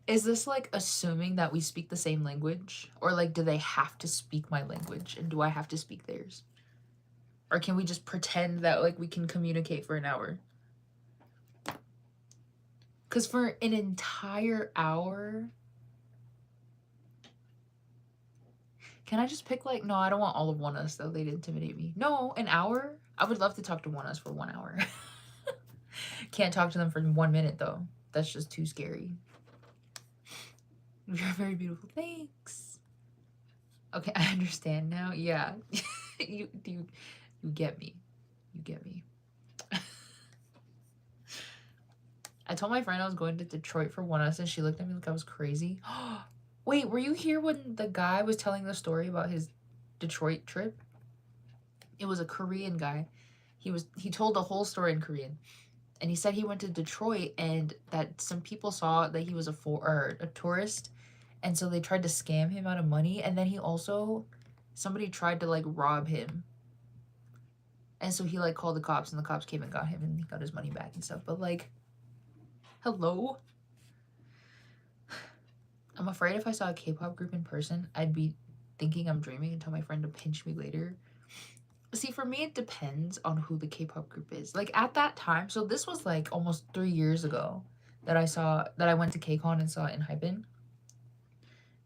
A: Is this like assuming that we speak the same language? Or like, do they have to speak my language? And do I have to speak theirs? Or can we just pretend that like we can communicate for an hour? Because for an entire hour... Can I just pick like... No, I don't want all of oneus though. They'd intimidate me. No, an hour? I would love to talk to oneus for 1 hour. Can't talk to them for 1 minute though. That's just too scary. You're very beautiful. Thanks. Okay, I understand now. Yeah. You you get me. You get me. I told my friend I was going to Detroit for oneus, and she looked at me like I was crazy. Wait, were you here when the guy was telling the story about his Detroit trip? It was a Korean guy. He told the whole story in Korean. And he said he went to Detroit and that some people saw that he was a tourist, and so they tried to scam him out of money, and then somebody tried to like rob him. And so he like called the cops, and the cops came and got him, and he got his money back and stuff. But like, hello? I'm afraid if I saw a K-pop group in person, I'd be thinking I'm dreaming and tell my friend to pinch me later. See, for me, it depends on who the K-pop group is. Like at that time, so this was like almost 3 years ago that I went to KCON and saw ENHYPEN.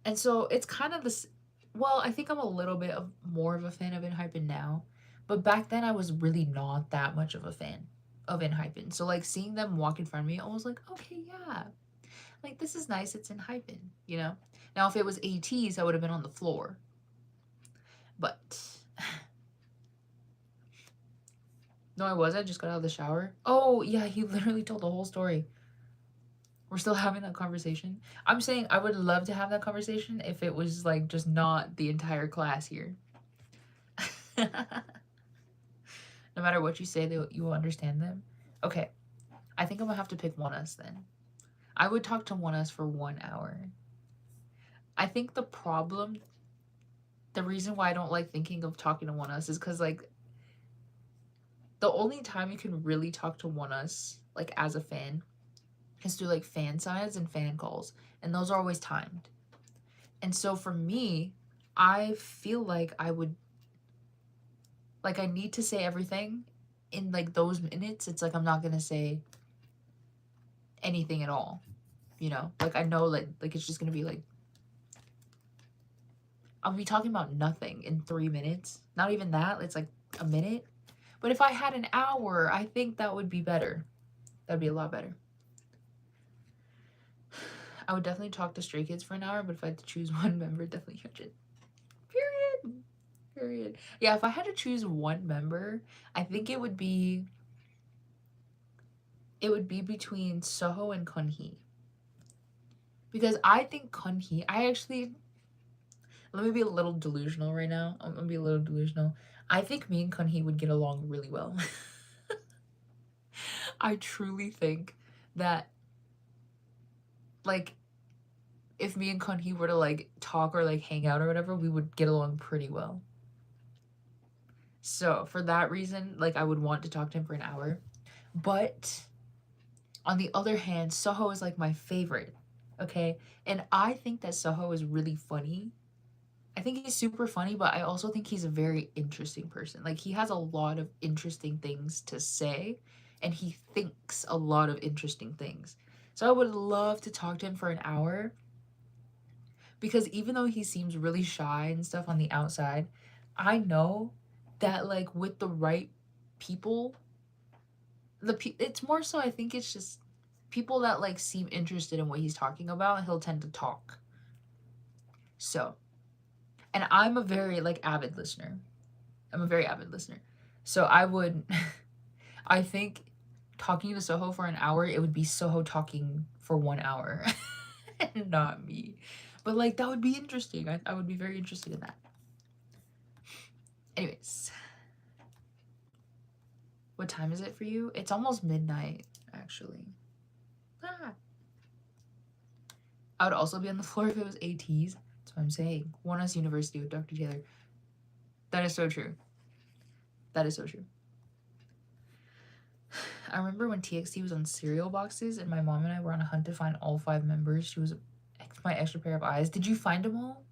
A: And so it's kind of this. Well, I think I'm a little bit more of a fan of ENHYPEN now, but back then I was really not that much of a fan of ENHYPEN. So like seeing them walk in front of me, I was like, okay, yeah, like this is nice. It's ENHYPEN, you know. Now if it was ATs, I would have been on the floor. But no, I just got out of the shower. Oh yeah, he literally told the whole story. We're still having that conversation. I'm saying I would love to have that conversation if it was like just not the entire class here. No matter what you say, you will understand them. Okay, I think I'm gonna have to pick oneus then. I would talk to oneus for 1 hour. I think the reason why I don't like thinking of talking to oneus is because like the only time you can really talk to oneus like as a fan is through like fan signs and fan calls, and those are always timed. And so for me, I feel like I need to say everything in like those minutes. It's like I'm not gonna say anything at all, you know. Like I know like it's just gonna be like I'll be talking about nothing in 3 minutes. Not even that. It's like a minute. But if I had an hour, I think that would be better. That'd be a lot better. I would definitely talk to Stray Kids for an hour, but if I had to choose one member, definitely Hyunjin. Period. Yeah, if I had to choose one member, I think it would be between Soho and Kunhee. Because I think Kunhee, let me be a little delusional right now. I'm gonna be a little delusional. I think me and Kunhee would get along really well. I truly think that, like, if me and Kunhee were to, like, talk or, like, hang out or whatever, we would get along pretty well. So, for that reason, like, I would want to talk to him for an hour. But, on the other hand, Soho is, like, my favorite, okay? And I think that Soho is really funny. I think he's super funny, but I also think he's a very interesting person. Like, he has a lot of interesting things to say, and he thinks a lot of interesting things. So I would love to talk to him for an hour, because even though he seems really shy and stuff on the outside, I know that, like, with the right people, it's more so, I think it's just people that, like, seem interested in what he's talking about, he'll tend to talk. So, and I'm a very, like, avid listener. So I think talking to Soho for an hour, it would be Soho talking for 1 hour. And not me. But, like, that would be interesting. I would be very interested in that. Anyways. What time is it for you? It's almost midnight, actually. Ah. I would also be on the floor if it was ATs. That's what I'm saying. oneus University with Dr. Taylor. That is so true. That is so true. I remember when TXT was on cereal boxes, and my mom and I were on a hunt to find all 5 members. She was my extra pair of eyes. Did you find them all?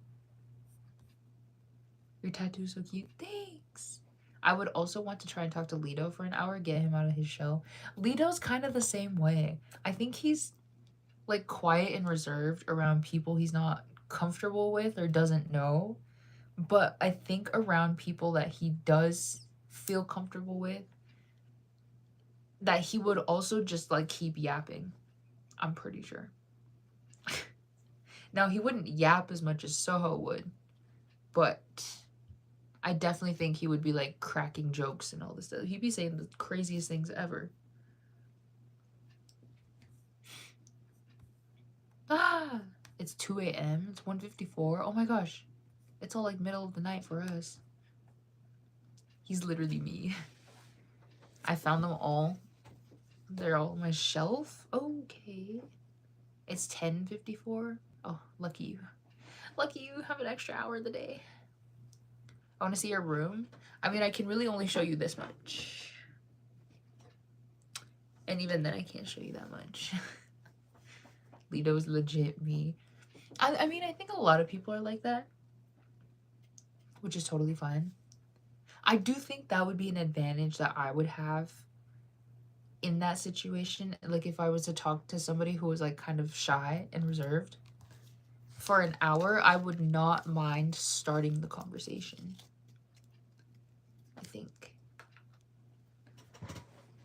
A: Your tattoo is so cute. Thanks. I would also want to try and talk to Lido for an hour, get him out of his shell. Lido's kind of the same way. I think he's, like, quiet and reserved around people he's not comfortable with or doesn't know. But I think around people that he does feel comfortable with, that he would also just, like, keep yapping. I'm pretty sure. Now, he wouldn't yap as much as Soho would. but I definitely think he would be like cracking jokes and all this stuff. He'd be saying the craziest things ever. Ah, it's 2 a.m. It's 1:54. Oh my gosh. It's all like middle of the night for us. He's literally me. I found them all. They're all on my shelf. Okay. It's 10:54. Oh, lucky you. Lucky you have an extra hour of the day. I want to see your room. I mean, I can really only show you this much. And even then, I can't show you that much. Lito's legit me. I mean, I think a lot of people are like that, which is totally fine. I do think that would be an advantage that I would have in that situation. Like if I was to talk to somebody who was like kind of shy and reserved for an hour, I would not mind starting the conversation. I think.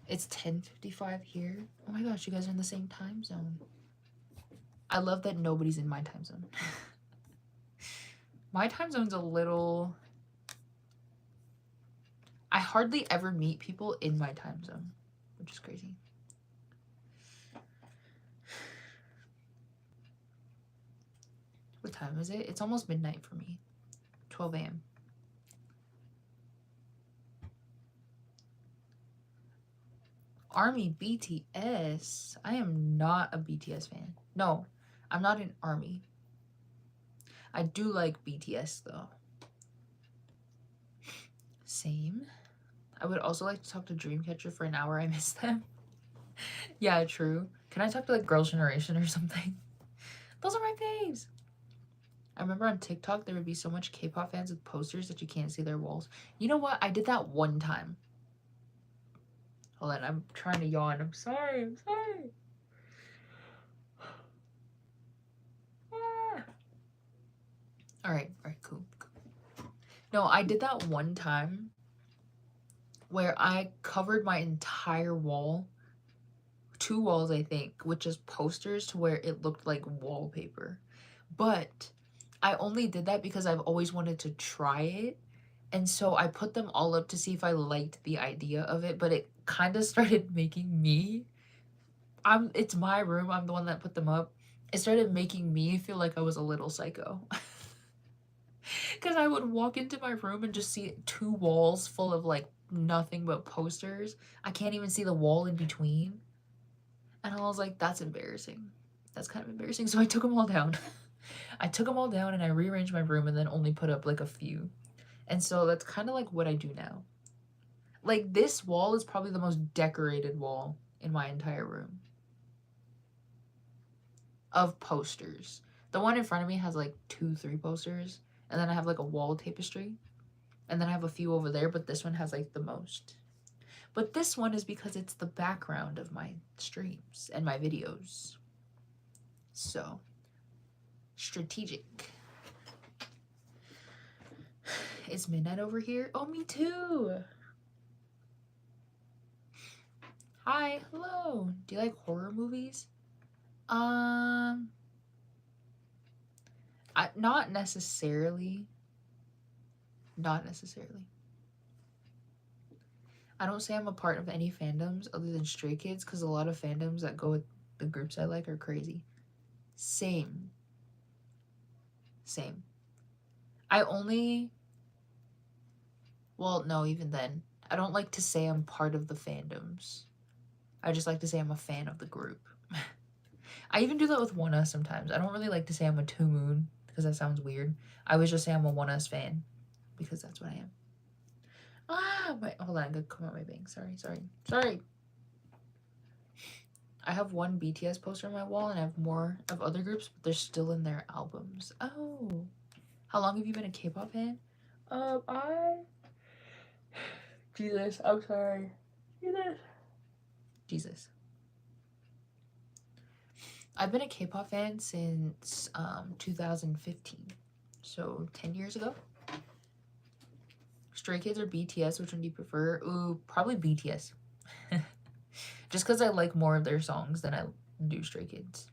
A: It's 10:55 here. Oh my gosh, you guys are in the same time zone. I love that nobody's in my time zone. My time zone's a little... I hardly ever meet people in my time zone, which is crazy. What time is it? It's almost midnight for me. 12 a.m. Army BTS. I am not a BTS fan. No, I'm not in Army. I do like BTS though. Same. I would also like to talk to Dreamcatcher for an hour. I miss them. Yeah, true. Can I talk to like Girls' Generation or something? Those are my faves. I remember on TikTok there would be so much K-pop fans with posters that you can't see their walls. You know what? I did that one time. Hold on, I'm trying to yawn. I'm sorry. Ah. All right, cool. No, I did that one time where I covered my entire wall, 2 walls I think, with just posters to where it looked like wallpaper. But I only did that because I've always wanted to try it. And so I put them all up to see if I liked the idea of it, but it kind of started making me, it's my room, I'm the one that put them up. It started making me feel like I was a little psycho. Because I would walk into my room and just see 2 walls full of like nothing but posters. I can't even see the wall in between. And I was like, that's embarrassing. That's kind of embarrassing. So I took them all down. I took them all down and I rearranged my room and then only put up like a few. And so that's kind of like what I do now. Like this wall is probably the most decorated wall in my entire room of posters. The one in front of me has like 2-3 posters. And then I have like a wall tapestry. And then I have a few over there, but this one has like the most. But this one is because it's the background of my streams and my videos. So, strategic. It's midnight over here. Oh, me too. Hi, hello. Do you like horror movies? Not necessarily. Not necessarily. I don't say I'm a part of any fandoms other than Stray Kids because a lot of fandoms that go with the groups I like are crazy. Same. Well, no, even then. I don't like to say I'm part of the fandoms. I just like to say I'm a fan of the group. I even do that with oneus sometimes. I don't really like to say I'm a 2Moon because that sounds weird. I always just say I'm a oneus fan because that's what I am. Hold on, I gotta come out my bangs. Sorry. I have one BTS poster on my wall and I have more of other groups, but they're still in their albums. Oh. How long have you been a K-pop fan? Jesus, I'm sorry. Jesus. I've been a K-pop fan since 2015. So 10 years ago. Stray Kids or BTS, which one do you prefer? Ooh, probably BTS. Just because I like more of their songs than I do Stray Kids.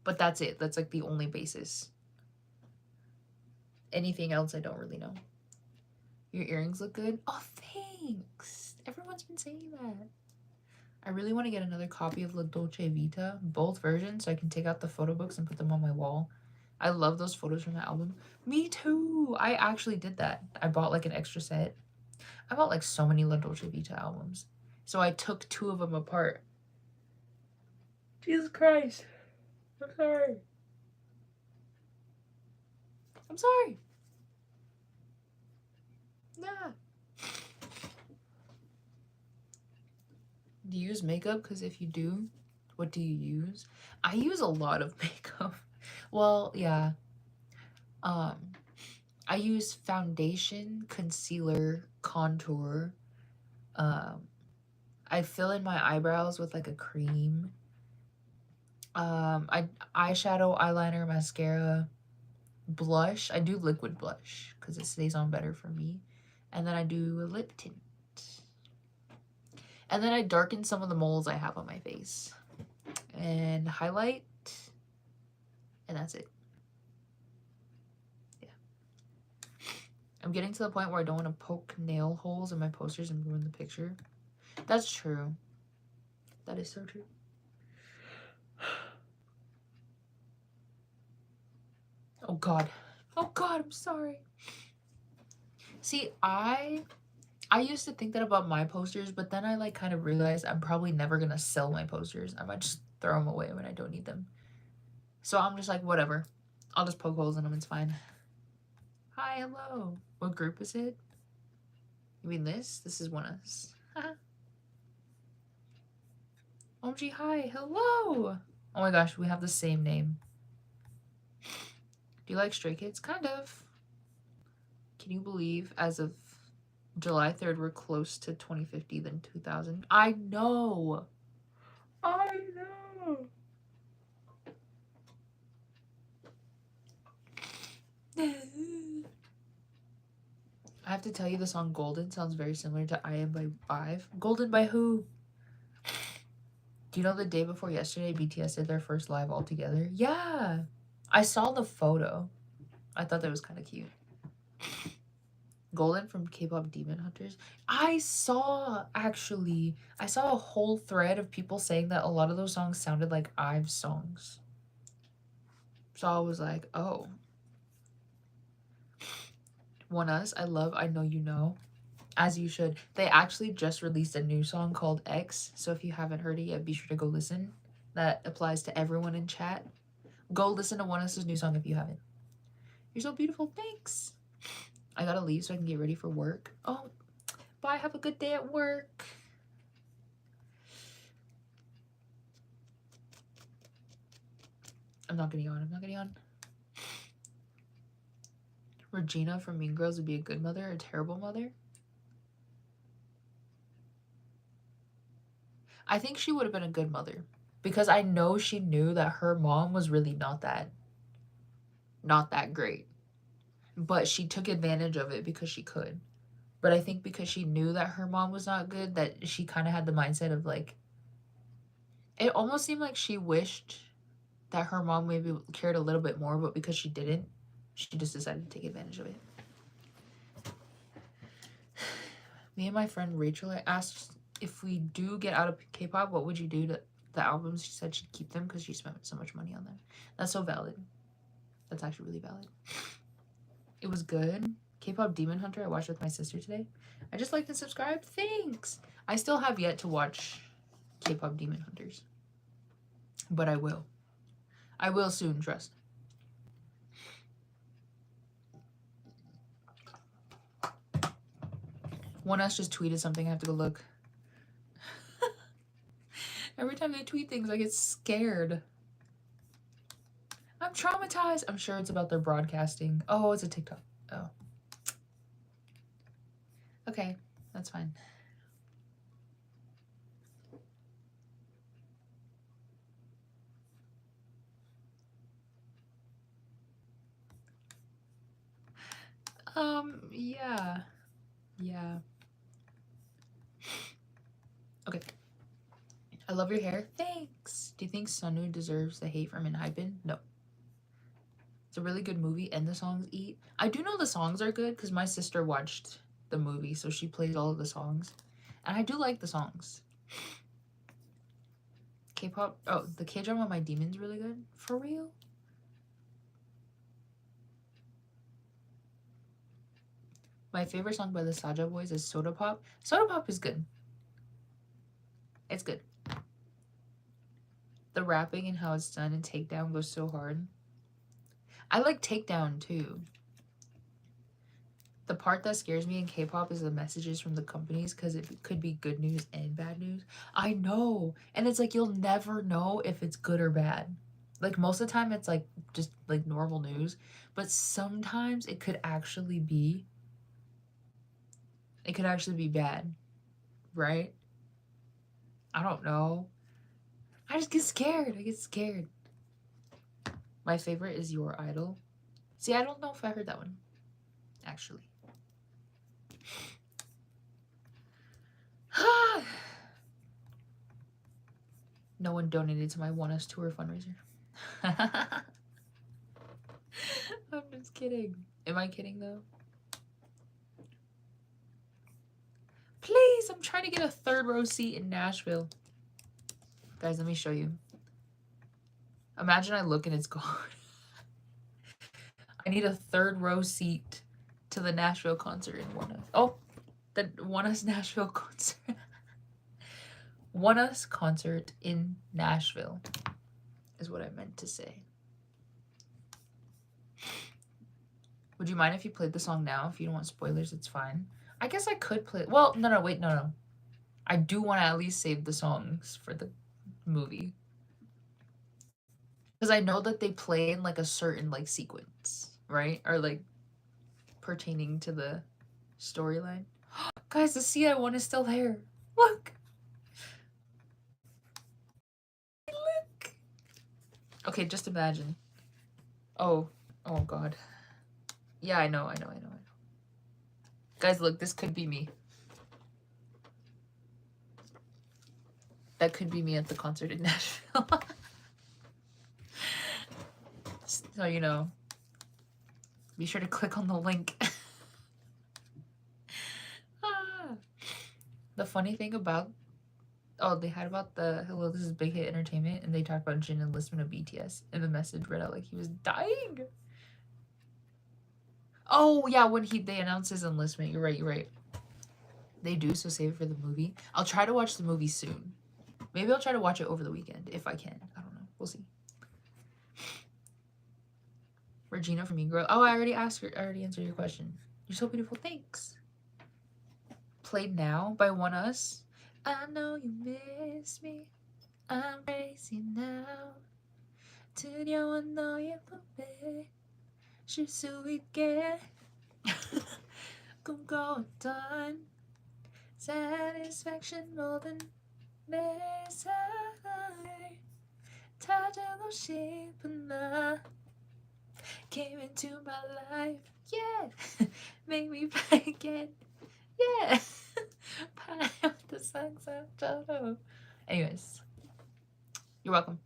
A: But that's it. That's like the only basis. Anything else, I don't really know. Your earrings look good. Oh, thanks. Everyone's been saying that. I really want to get another copy of La Dolce Vita, both versions, so I can take out the photo books and put them on my wall. I love those photos from the album. Me too. I actually did that. I bought like an extra set. I bought like so many La Dolce Vita albums. So I took 2 of them apart. Jesus Christ. I'm sorry. I'm sorry. Nah. Do you use makeup? Because if you do, what do you use? I use a lot of makeup. Well, yeah. I use foundation, concealer, contour. I fill in my eyebrows with like a cream. I eyeshadow, eyeliner, mascara, blush. I do liquid blush because it stays on better for me. And then I do a lip tint. And then I darken some of the moles I have on my face. And highlight. And that's it. Yeah. I'm getting to the point where I don't want to poke nail holes in my posters and ruin the picture. That's true. That is so true. Oh God. Oh God, I'm sorry. See, I used to think that about my posters, but then I like kind of realized I'm probably never gonna sell my posters. I might just throw them away when I don't need them. So I'm just like, whatever. I'll just poke holes in them, it's fine. Hi, hello. What group is it? You mean this? This is oneus. OMG, hi, hello. Oh my gosh, we have the same name. Do you like Stray Kids? Kind of. Can you believe as of July 3rd, we're close to 2050 than 2000? I know. I know. I have to tell you, the song Golden sounds very similar to I Am by 5. Golden by who? Do you know the day before yesterday, BTS did their first live all together? Yeah. I saw the photo. I thought that was kind of cute. Golden from K-pop Demon Hunters. I saw a whole thread of people saying that a lot of those songs sounded like IVE's songs. So I was like, oh. oneus, I love I Know You Know. As you should. They actually just released a new song called X. So if you haven't heard it yet, be sure to go listen. That applies to everyone in chat. Go listen to oneus' new song if you haven't. You're so beautiful. Thanks. I gotta leave so I can get ready for work. Oh, bye. Have a good day at work. I'm not getting on. I'm not getting on. Regina from Mean Girls would be a good mother or a terrible mother? I think she would have been a good mother. Because I know she knew that her mom was really not that great. But she took advantage of it because she could. But I think because she knew that her mom was not good, that she kind of had the mindset of like, it almost seemed like she wished that her mom maybe cared a little bit more, but because she didn't, she just decided to take advantage of it. Me and my friend Rachel, I asked if we do get out of K-pop, what would you do to the albums? She said she'd keep them because she spent so much money on them. That's so valid. That's actually really valid. It was good. K-pop Demon Hunter, I watched with my sister today. I just liked and subscribed. Thanks. I still have yet to watch K-pop Demon Hunters. But I will. I will soon, trust. oneus just tweeted something. I have to go look. Every time they tweet things, I get scared. I'm traumatized. I'm sure it's about their broadcasting. Oh, it's a TikTok. Oh. Okay, that's fine. Yeah. Yeah. Okay. I love your hair. Thanks. Do you think Sunu deserves the hate from Enhypen? No. It's a really good movie, and the songs eat. I do know the songs are good because my sister watched the movie, so she plays all of the songs. And I do like the songs. K-pop. Oh, the K-drama My Demon's really good. For real? My favorite song by the Saja Boys is Soda Pop. Soda Pop is good. It's good. The rapping and how it's done in Takedown goes so hard. I like Takedown too. The part that scares me in K-pop is the messages from the companies because it could be good news and bad news. I know. And it's like you'll never know if it's good or bad. Like most of the time it's like just like normal news. But sometimes it could actually be bad. Right? I don't know. I just get scared. I get scared. My favorite is Your Idol. See, I don't know if I heard that one. Actually. No one donated to my oneus tour fundraiser. I'm just kidding. Am I kidding though? Please, I'm trying to get a third row seat in Nashville. Guys, let me show you. Imagine I look and it's gone. I need a third row seat to the Nashville concert in oneus. Oh, the oneus Nashville concert. oneus concert in Nashville is what I meant to say. Would you mind if you played the song now? If you don't want spoilers, it's fine. I guess I could play. Well, no, wait, no. I do want to at least save the songs for the movie. Because I know that they play in like a certain like sequence, right? Or like pertaining to the storyline. Guys, the CI1 is still there. Look. Look. Okay, just imagine. Oh God. Yeah, I know. Guys, look, this could be me. That could be me at the concert in Nashville. So, you know, be sure to click on the link. The funny thing about, they had about the, hello, this is Big Hit Entertainment, and they talked about Jin enlistment of BTS, and the message read out like he was dying. Oh, yeah, when they announced his enlistment. You're right. They do, so save it for the movie. I'll try to watch the movie soon. Maybe I'll try to watch it over the weekend, if I can. I don't know. We'll see. Regina from Mean Girl. Oh, I already answered your question. You're so beautiful. Thanks. Played Now by oneus. I know you miss me. I'm crazy now. 두려워 너의 품에 쉴 수 있게 꿈꿔왔던 satisfaction 모든 내 사랑을 다 주고 싶은 나 came into my life, yeah. Make me back again, yeah. with the songs of Toto. Anyways, you're welcome.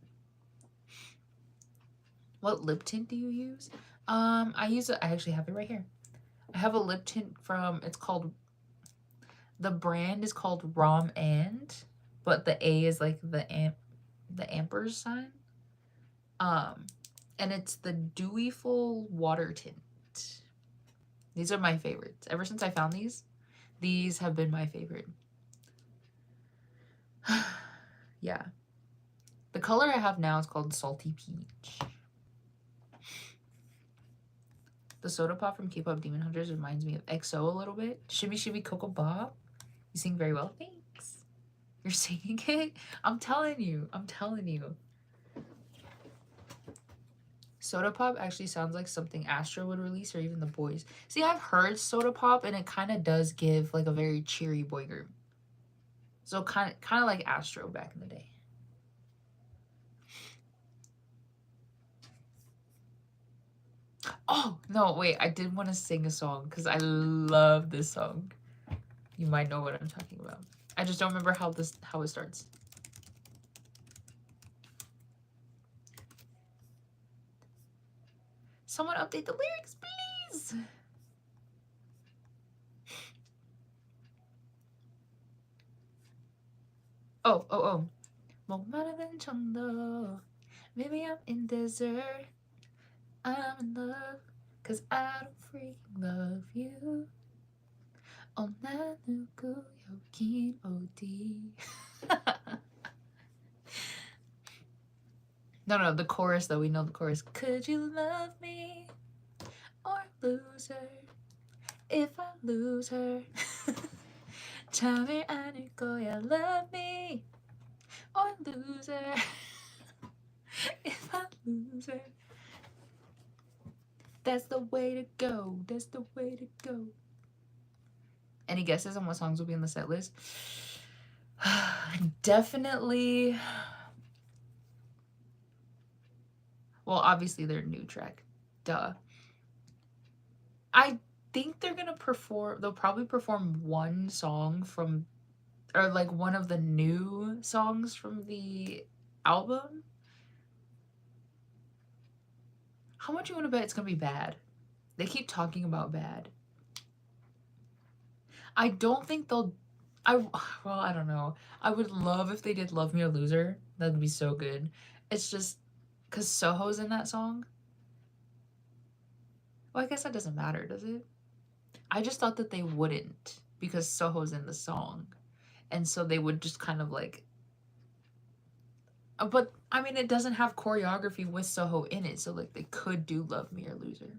A: What lip tint do you use? I actually have it right here. I have a lip tint from, the brand is called Rom and, but the A is like the ampersand sign. And it's the Deweyful Water Tint. These are my favorites. Ever since I found these have been my favorite. Yeah. The color I have now is called Salty Peach. The soda pop from K-pop Demon Hunters reminds me of EXO a little bit. Shibby Shibby Coco Bob. You sing very well. Thanks. You're singing it? I'm telling you. Soda Pop actually sounds like something Astro would release, or even the boys. See, I've heard Soda Pop, and it kind of does give like a very cheery boy group. So kind of like Astro back in the day. Oh, no, wait. I did want to sing a song because I love this song. You might know what I'm talking about. I just don't remember how it starts. Someone update the lyrics, please. Oh. 목마르는 정도. Maybe I'm in desert. I'm in love. Cause I don't freaking love you. 나 누구 여긴 어디. No, the chorus though. We know the chorus. Could you love me or lose her? If I lose her. 잠을 안 올 거야. Love me or lose her. If I lose her. That's the way to go. That's the way to go. Any guesses on what songs will be on the set list? Definitely. Well, obviously their new track. Duh. I think they're gonna perform. They'll probably perform one song from, or like one of the new songs from the album. How much you want to bet it's gonna be bad? They keep talking about bad. I don't think they'll. Well, I don't know. I would love if they did Love Me or Loser. That'd be so good. It's just because Soho's in that song. Well, I guess that doesn't matter, does it? I just thought that they wouldn't because Soho's in the song. And so they would just kind of like. But, I mean, it doesn't have choreography with Soho in it. So, like, they could do Love Me or Loser.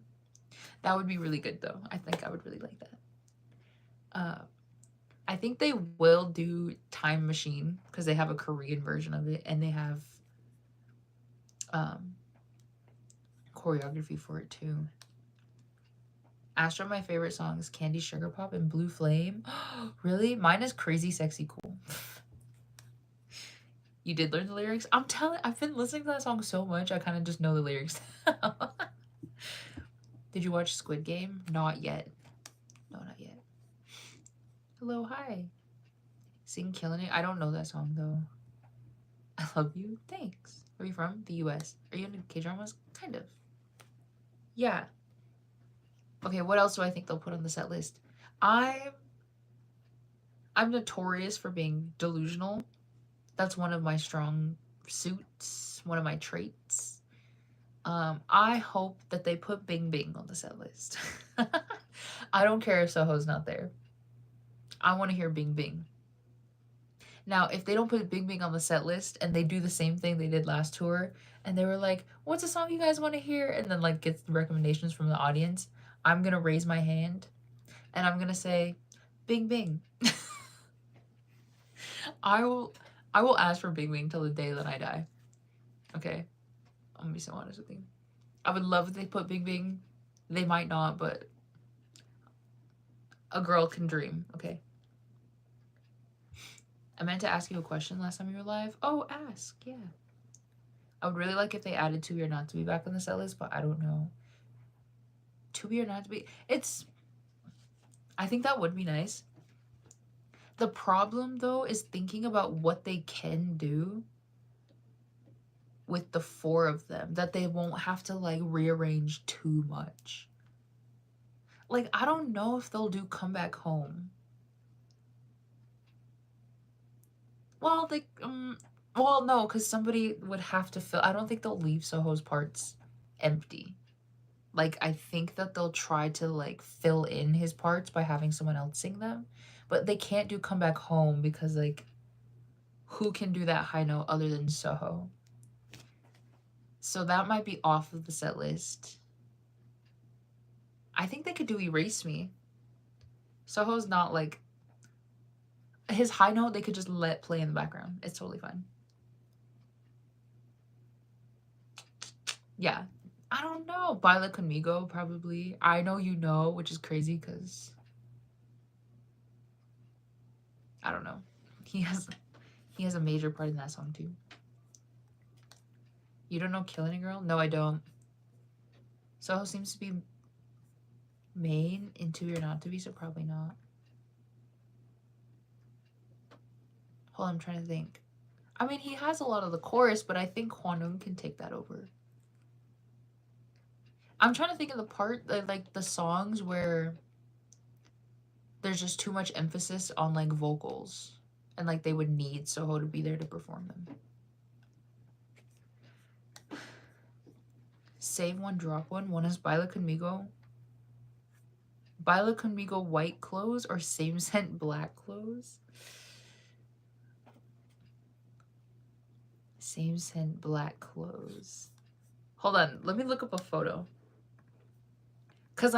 A: That would be really good, though. I think I would really like that. I think they will do Time Machine because they have a Korean version of it and they have choreography for it too. Astro, my favorite songs, Candy Sugar Pop and Blue Flame. Really? Mine is Crazy Sexy Cool. You did learn the lyrics? I've been listening to that song so much, I kind of just know the lyrics. Did you watch Squid Game? Not yet. No, not yet. Hello, hi. Sing Killing It. I don't know that song though. I love you. Thanks. Where are you from? The US. Are you into K-dramas? Kind of. Yeah. Okay, what else do I think they'll put on the set list? I'm notorious for being delusional. That's one of my strong suits, one of my traits. I hope that they put Bing Bing on the set list. I don't care if Soho's not there. I want to hear Bing Bing. Now, if they don't put Bing Bing on the set list and they do the same thing they did last tour and they were like, what's a song you guys want to hear? And then like gets the recommendations from the audience, I'm going to raise my hand and I'm going to say, Bing Bing. I will ask for Bing Bing till the day that I die. Okay? I'm going to be so honest with you. I would love if they put Bing Bing. They might not, but a girl can dream, okay? I meant to ask you a question last time you were live. Oh, ask, yeah. I would really like if they added To Be or Not To Be back on the set list, but I don't know. To Be or Not To Be, I think that would be nice. The problem, though, is thinking about what they can do with the 4 of them, that they won't have to, like, rearrange too much. Like, I don't know if they'll do Come Back Home. Well, well, no, because somebody would have to fill. I don't think they'll leave Soho's parts empty. Like, I think that they'll try to, like, fill in his parts by having someone else sing them. But they can't do Come Back Home because, like, who can do that high note other than Soho? So that might be off of the set list. I think they could do Erase Me. Soho's not, like... His high note, they could just let play in the background. It's totally fine. Yeah. I don't know. Baila Conmigo, probably. I Know You Know, which is crazy because... I don't know. He has a major part in that song, too. You don't know Killing a Girl? No, I don't. Soho seems to be main in To Be or Not To Be, so probably not. Hold on, I'm trying to think. I mean, he has a lot of the chorus, but I think Hwanwoong can take that over. I'm trying to think of the part, like the songs where there's just too much emphasis on like vocals and like they would need Soho to be there to perform them. Save one, drop one. One is Baila Conmigo. Baila Conmigo white clothes or same scent black clothes? Same scent black clothes. Hold on, let me look up a photo. Because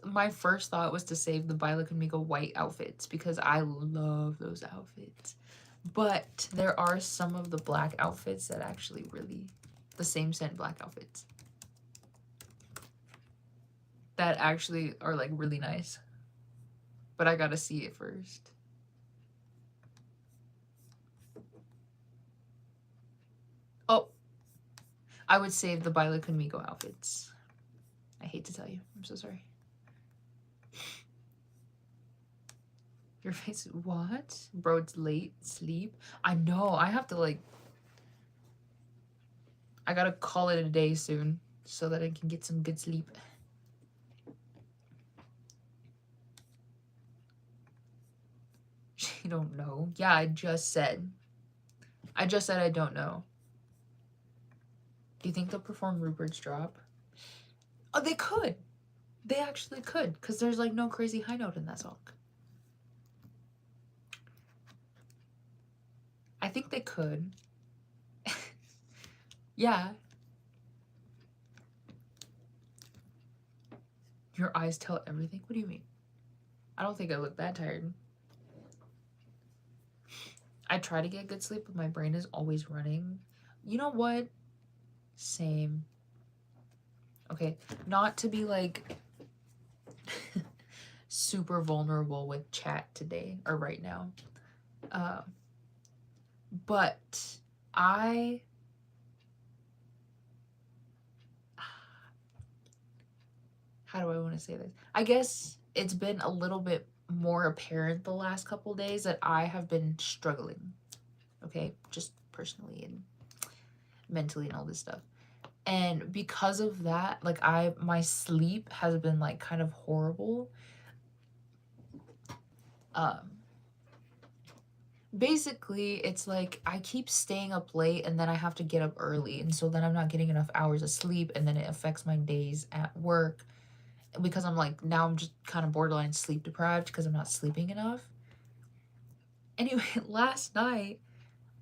A: my first thought was to save the Baila Conmigo white outfits because I love those outfits. But there are some of the black outfits that actually really, the same scent black outfits, that actually are like really nice. But I gotta see it first. Oh, I would save the Baila Conmigo outfits. I hate to tell you. I'm so sorry. Your face, what? Bro, it's late. Sleep. I know. I have to like, I gotta call it a day soon so that I can get some good sleep. You don't know? Yeah, I just said I don't know. Do you think they'll perform Rupert's Drop? Oh, they could. They actually could, because there's like no crazy high note in that song. I think they could. Yeah. Your eyes tell everything? What do you mean? I don't think I look that tired. I try to get good sleep, but my brain is always running. You know what? Same. Okay, not to be like super vulnerable with chat today or right now. But how do I want to say this? I guess it's been a little bit more apparent the last couple days that I have been struggling. Okay, just personally and mentally and all this stuff. And because of that, like my sleep has been like kind of horrible. Basically, it's like I keep staying up late and then I have to get up early, and so then I'm not getting enough hours of sleep, and then it affects my days at work because I'm like, now I'm just kind of borderline sleep deprived because I'm not sleeping enough. Anyway, last night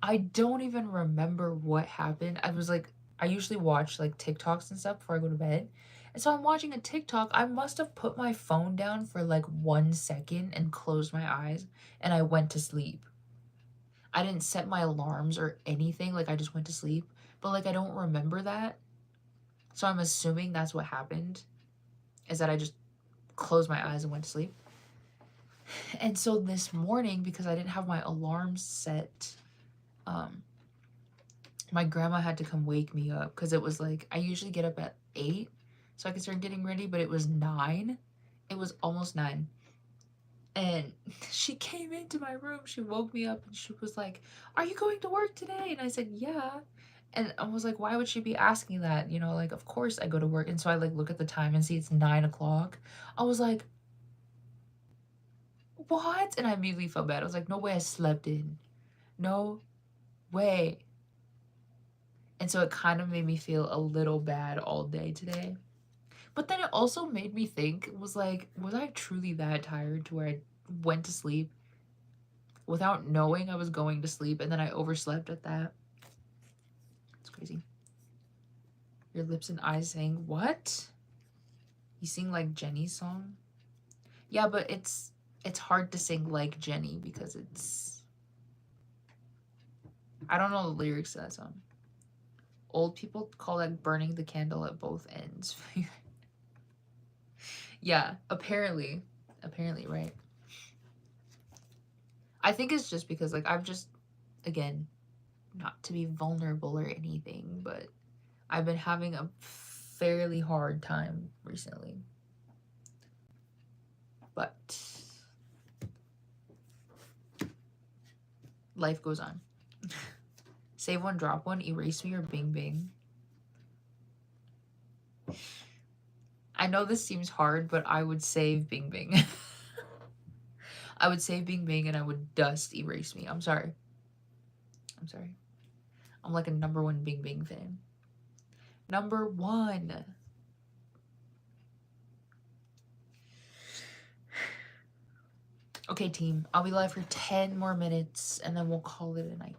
A: I don't even remember what happened. I was like, I usually watch like TikToks and stuff before I go to bed. And so I'm watching a TikTok. I must have put my phone down for like 1 second and closed my eyes, and I went to sleep. I didn't set my alarms or anything. Like, I just went to sleep. But like, I don't remember that. So I'm assuming that's what happened, is that I just closed my eyes and went to sleep. And so this morning, because I didn't have my alarms set, my grandma had to come wake me up because it was like, I usually get up at 8 so I could start getting ready, but it was 9. It was almost 9. And she came into my room, she woke me up and she was like, "Are you going to work today?" And I said, "Yeah." And I was like, why would she be asking that? You know, like, of course I go to work. And so I like look at the time and see it's 9 o'clock. I was like, what? And I immediately felt bad. I was like, no way I slept in. No way. And so it kind of made me feel a little bad all day today. But then it also made me think, was like, was I truly that tired to where I went to sleep without knowing I was going to sleep, and then I overslept at that? It's crazy. Your lips and eyes saying, what? You sing like Jenny's song? Yeah, but it's hard to sing like Jenny because it's... I don't know the lyrics to that song. Old people call that burning the candle at both ends. Yeah, apparently. Apparently, right? I think it's just because, like, I've just, again, not to be vulnerable or anything, but I've been having a fairly hard time recently. But life goes on. Save one, drop one, erase me, or bing bing. I know this seems hard, but I would save Bing Bing. I would save Bing Bing and I would dust Erase Me. I'm sorry. I'm sorry. I'm like a #1 Bing Bing fan. #1. Okay, team. I'll be live for 10 more minutes and then we'll call it a night.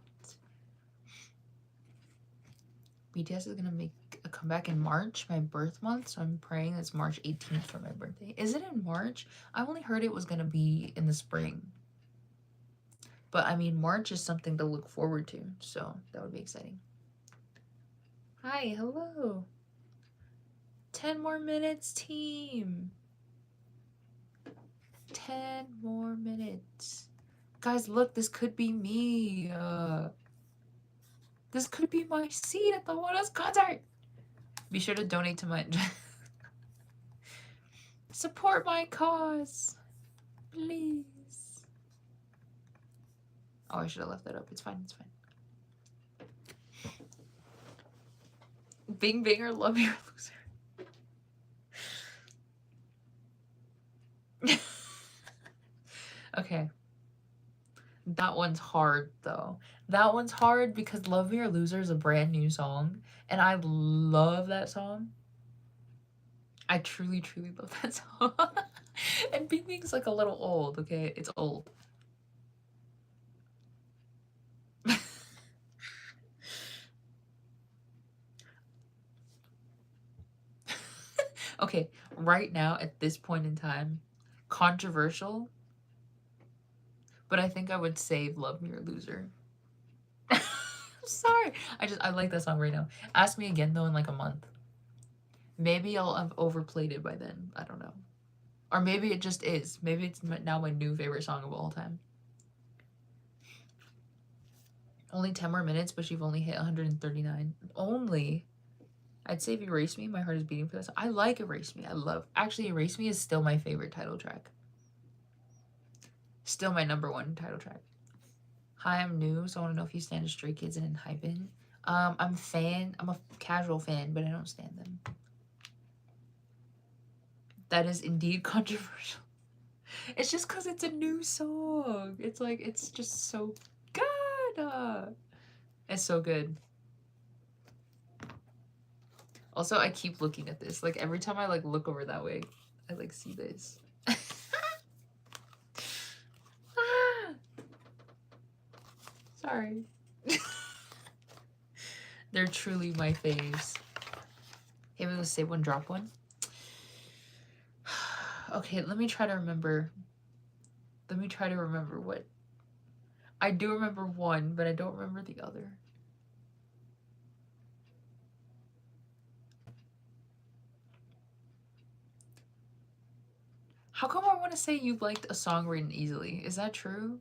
A: BTS is gonna make a comeback in March, my birth month, so I'm praying it's March 18th for my birthday. Is it in March? I only heard it was gonna be in the spring. But I mean, March is something to look forward to, so that would be exciting. Hi, hello. 10 more minutes, team. 10 more minutes. Guys, look, this could be me. This could be my seat at the oneus concert. Be sure to donate to my... Support my cause. Please. Oh, I should have left that up. It's fine, it's fine. Bing Bing or Love Your Loser. Okay. That one's hard, though. That one's hard because Love Me or Loser is a brand new song, and I love that song. I truly, truly love that song. And Bing Bing's like a little old, okay? It's old. Okay, right now, at this point in time, controversial, but I think I would save Love Me or Loser. I'm sorry. I like that song right now. Ask me again, though, in like a month. Maybe I'll have overplayed it by then. I don't know. Or maybe it just is. Maybe it's now my new favorite song of all time. Only 10 more minutes, but you've only hit 139. Only? I'd save Erase Me. My heart is beating for this. I like Erase Me. I love... Actually, Erase Me is still my favorite title track. Still my #1 title track. Hi, I'm new, so I want to know if you stand Stray Kids and Hypen. I'm a casual fan, but I don't stand them. That is indeed controversial. It's just because it's a new song. It's like, it's just so good. It's so good. Also, I keep looking at this. Like, every time I, like, look over that way, I, like, see this. Sorry. They're truly my faves. Hey, we'll save one, drop one. Okay, let me try to remember. Let me try to remember what. I do remember one, but I don't remember the other. How come I want to say you liked a song written easily? Is that true?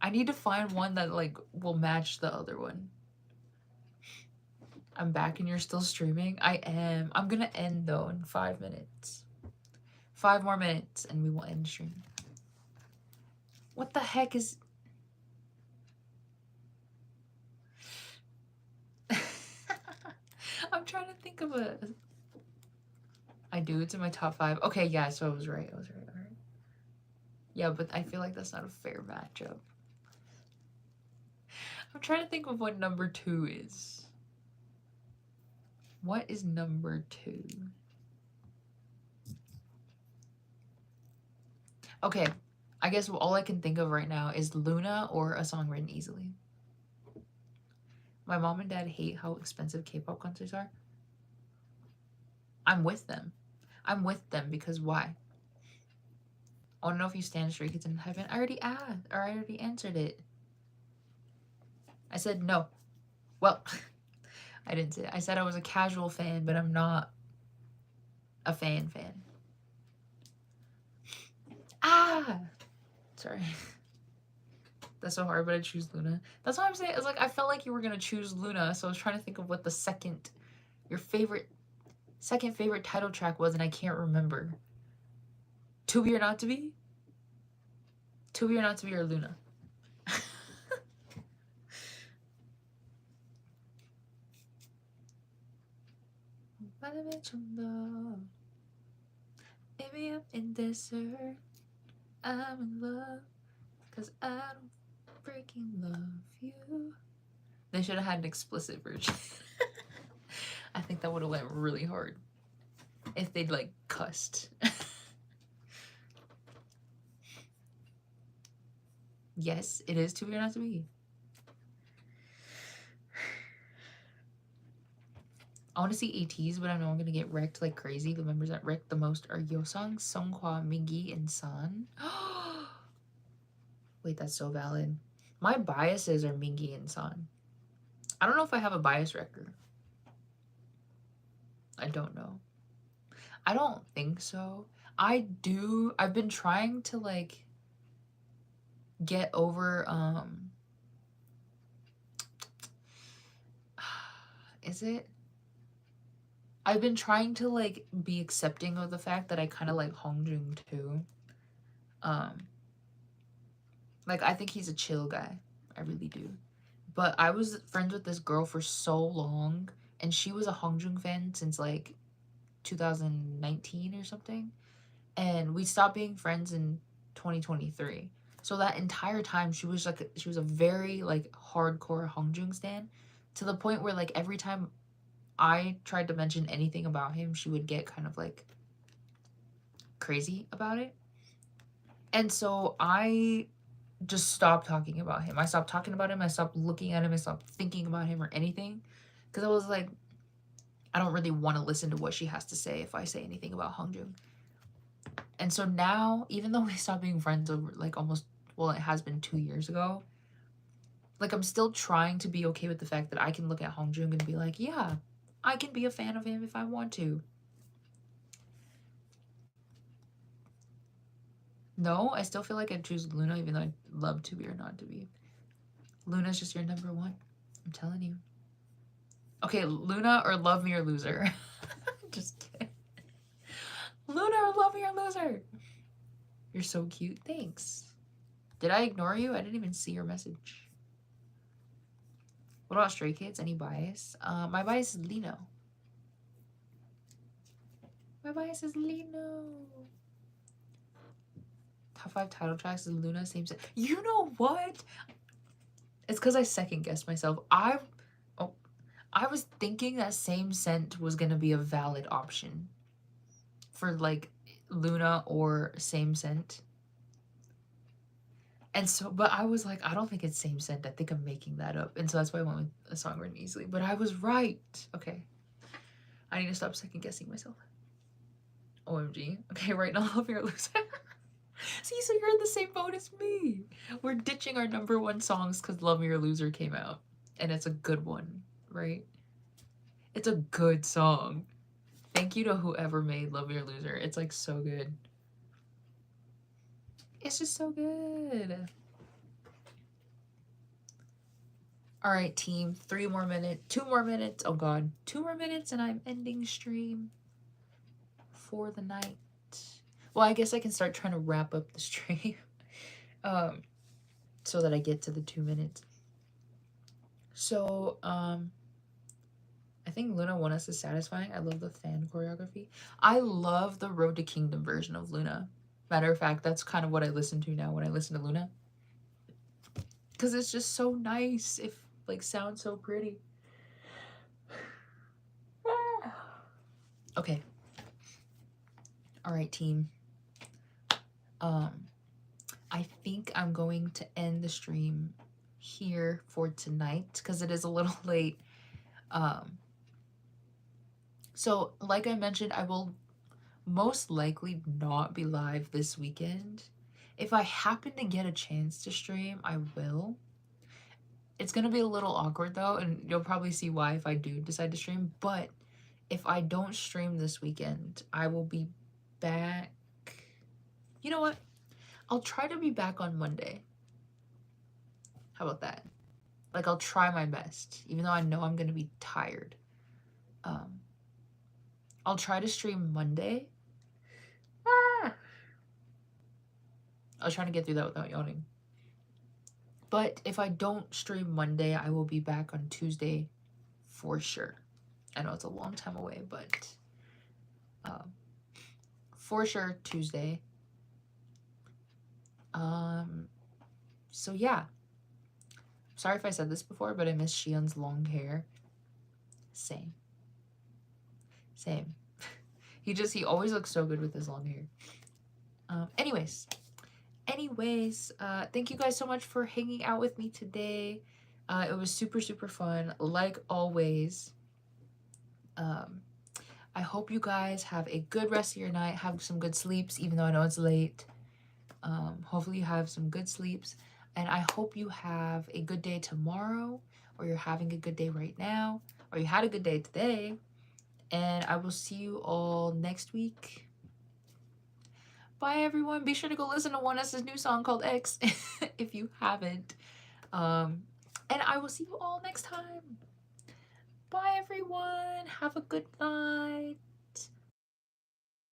A: I need to find one that, like, will match the other one. I'm back and you're still streaming? I am. I'm gonna end, though, in 5 minutes. 5 more minutes and we will end stream. What the heck is... I'm trying to think of a... I do. It's in my top 5. Okay, yeah, so I was right. All right. Yeah, but I feel like that's not a fair matchup. I'm trying to think of what #2 is. What is #2? Okay, I guess all I can think of right now is Luna or A Song Written Easily. My mom and dad hate how expensive K-pop concerts are. I'm with them. I'm with them because why? I don't know if you stand Stray Kids in Heaven. I already asked, or I already answered it. I said no. Well, I didn't say it. I said I was a casual fan, but I'm not a fan. Sorry. That's so hard, but I choose Luna. That's why I'm saying, it's like, I felt like you were gonna choose Luna, so I was trying to think of what the your second favorite title track was, and I can't remember. To Be or Not to Be? To Be or Not to Be or Luna? Maybe I'm indifferent. I'm in love. Cause I don't freaking love you. They should have had an explicit version. I think that would have went really hard. If they'd like cussed. Yes, it is too weird not to be. I want to see ATs, but I know I'm gonna get wrecked like crazy. The members that wrecked the most are Yosang, Songhwa, Mingi, and San. Wait, that's so valid. My biases are Mingi and San. I don't know if I have a bias record. I don't know. I don't think so. I've been trying to like get over is it? I've been trying to like be accepting of the fact that I kind of like Hongjung too. Like I think he's a chill guy. I really do. But I was friends with this girl for so long, and she was a Hongjung fan since like 2019 or something. And we stopped being friends in 2023. So that entire time she was a very like hardcore Hongjung stan, to the point where like every time I tried to mention anything about him, she would get kind of like crazy about it. And so I just stopped talking about him. I stopped talking about him. I stopped looking at him. I stopped thinking about him or anything. Because I was like, I don't really want to listen to what she has to say if I say anything about Hongjung. And so now, even though we stopped being friends over like almost, well, it has been 2 years ago, like I'm still trying to be okay with the fact that I can look at Hongjung and be like, yeah, I can be a fan of him if I want to. No, I still feel like I'd choose Luna even though I'd love to be or not to be. Luna's just your number one. I'm telling you. Okay, Luna or Love Me or Loser. Just kidding. Luna or Love Me or Loser. You're so cute. Thanks. Did I ignore you? I didn't even see your message. What about Stray Kids? Any bias? My bias is Lino. My bias is Lino. Top 5 title tracks is Luna, same set. You know what? It's because I second guessed myself. I was thinking that Same Scent was gonna be a valid option for like Luna or Same Scent. And so, but I was like, I don't think it's Same Scent. I think I'm making that up. And so that's why I went with a song written easily. But I was right. Okay. I need to stop second guessing myself. OMG. Okay, right now, Love Me or Loser. See, so you're in the same boat as me. We're ditching our number one songs because Love Me or Loser came out. And it's a good one, right? It's a good song. Thank you to whoever made Love Me or Loser. It's like so good. It's just so good. All right, team. 3 more minutes. 2 more minutes. Oh, God. 2 more minutes and I'm ending stream for the night. Well, I guess I can start trying to wrap up the stream so that I get to the 2 minutes. So, I think Luna Oneus is satisfying. I love the fan choreography. I love the Road to Kingdom version of Luna. Matter of fact, that's kind of what I listen to now when I listen to Luna. Because it's just so nice. It like sounds so pretty. Okay. All right, team. I think I'm going to end the stream here for tonight because it is a little late. So like I mentioned, I will most likely not be live this weekend. If I happen to get a chance to stream, I will. It's gonna be a little awkward though, and you'll probably see why if I do decide to stream. But if I don't stream this weekend, I will be back. You know what? I'll try to be back on Monday. How about that? Like, I'll try my best, even though I know I'm gonna be tired. I'll try to stream Monday. I was trying to get through that without yawning. But if I don't stream Monday, I will be back on Tuesday for sure. I know it's a long time away, but for sure Tuesday. So yeah. Sorry if I said this before, but I miss Shion's long hair. Same. He always looks so good with his long hair. Anyways, thank you guys so much for hanging out with me today. It was super, super fun, like always. I hope you guys have a good rest of your night, have some good sleeps, even though I know it's late. Hopefully you have some good sleeps, and I hope you have a good day tomorrow, or you're having a good day right now, or you had a good day today, and I will see you all next week. Bye everyone. Be sure to go listen to oneus' new song called X if you haven't. And I will see you all next time. Bye everyone. Have a good night.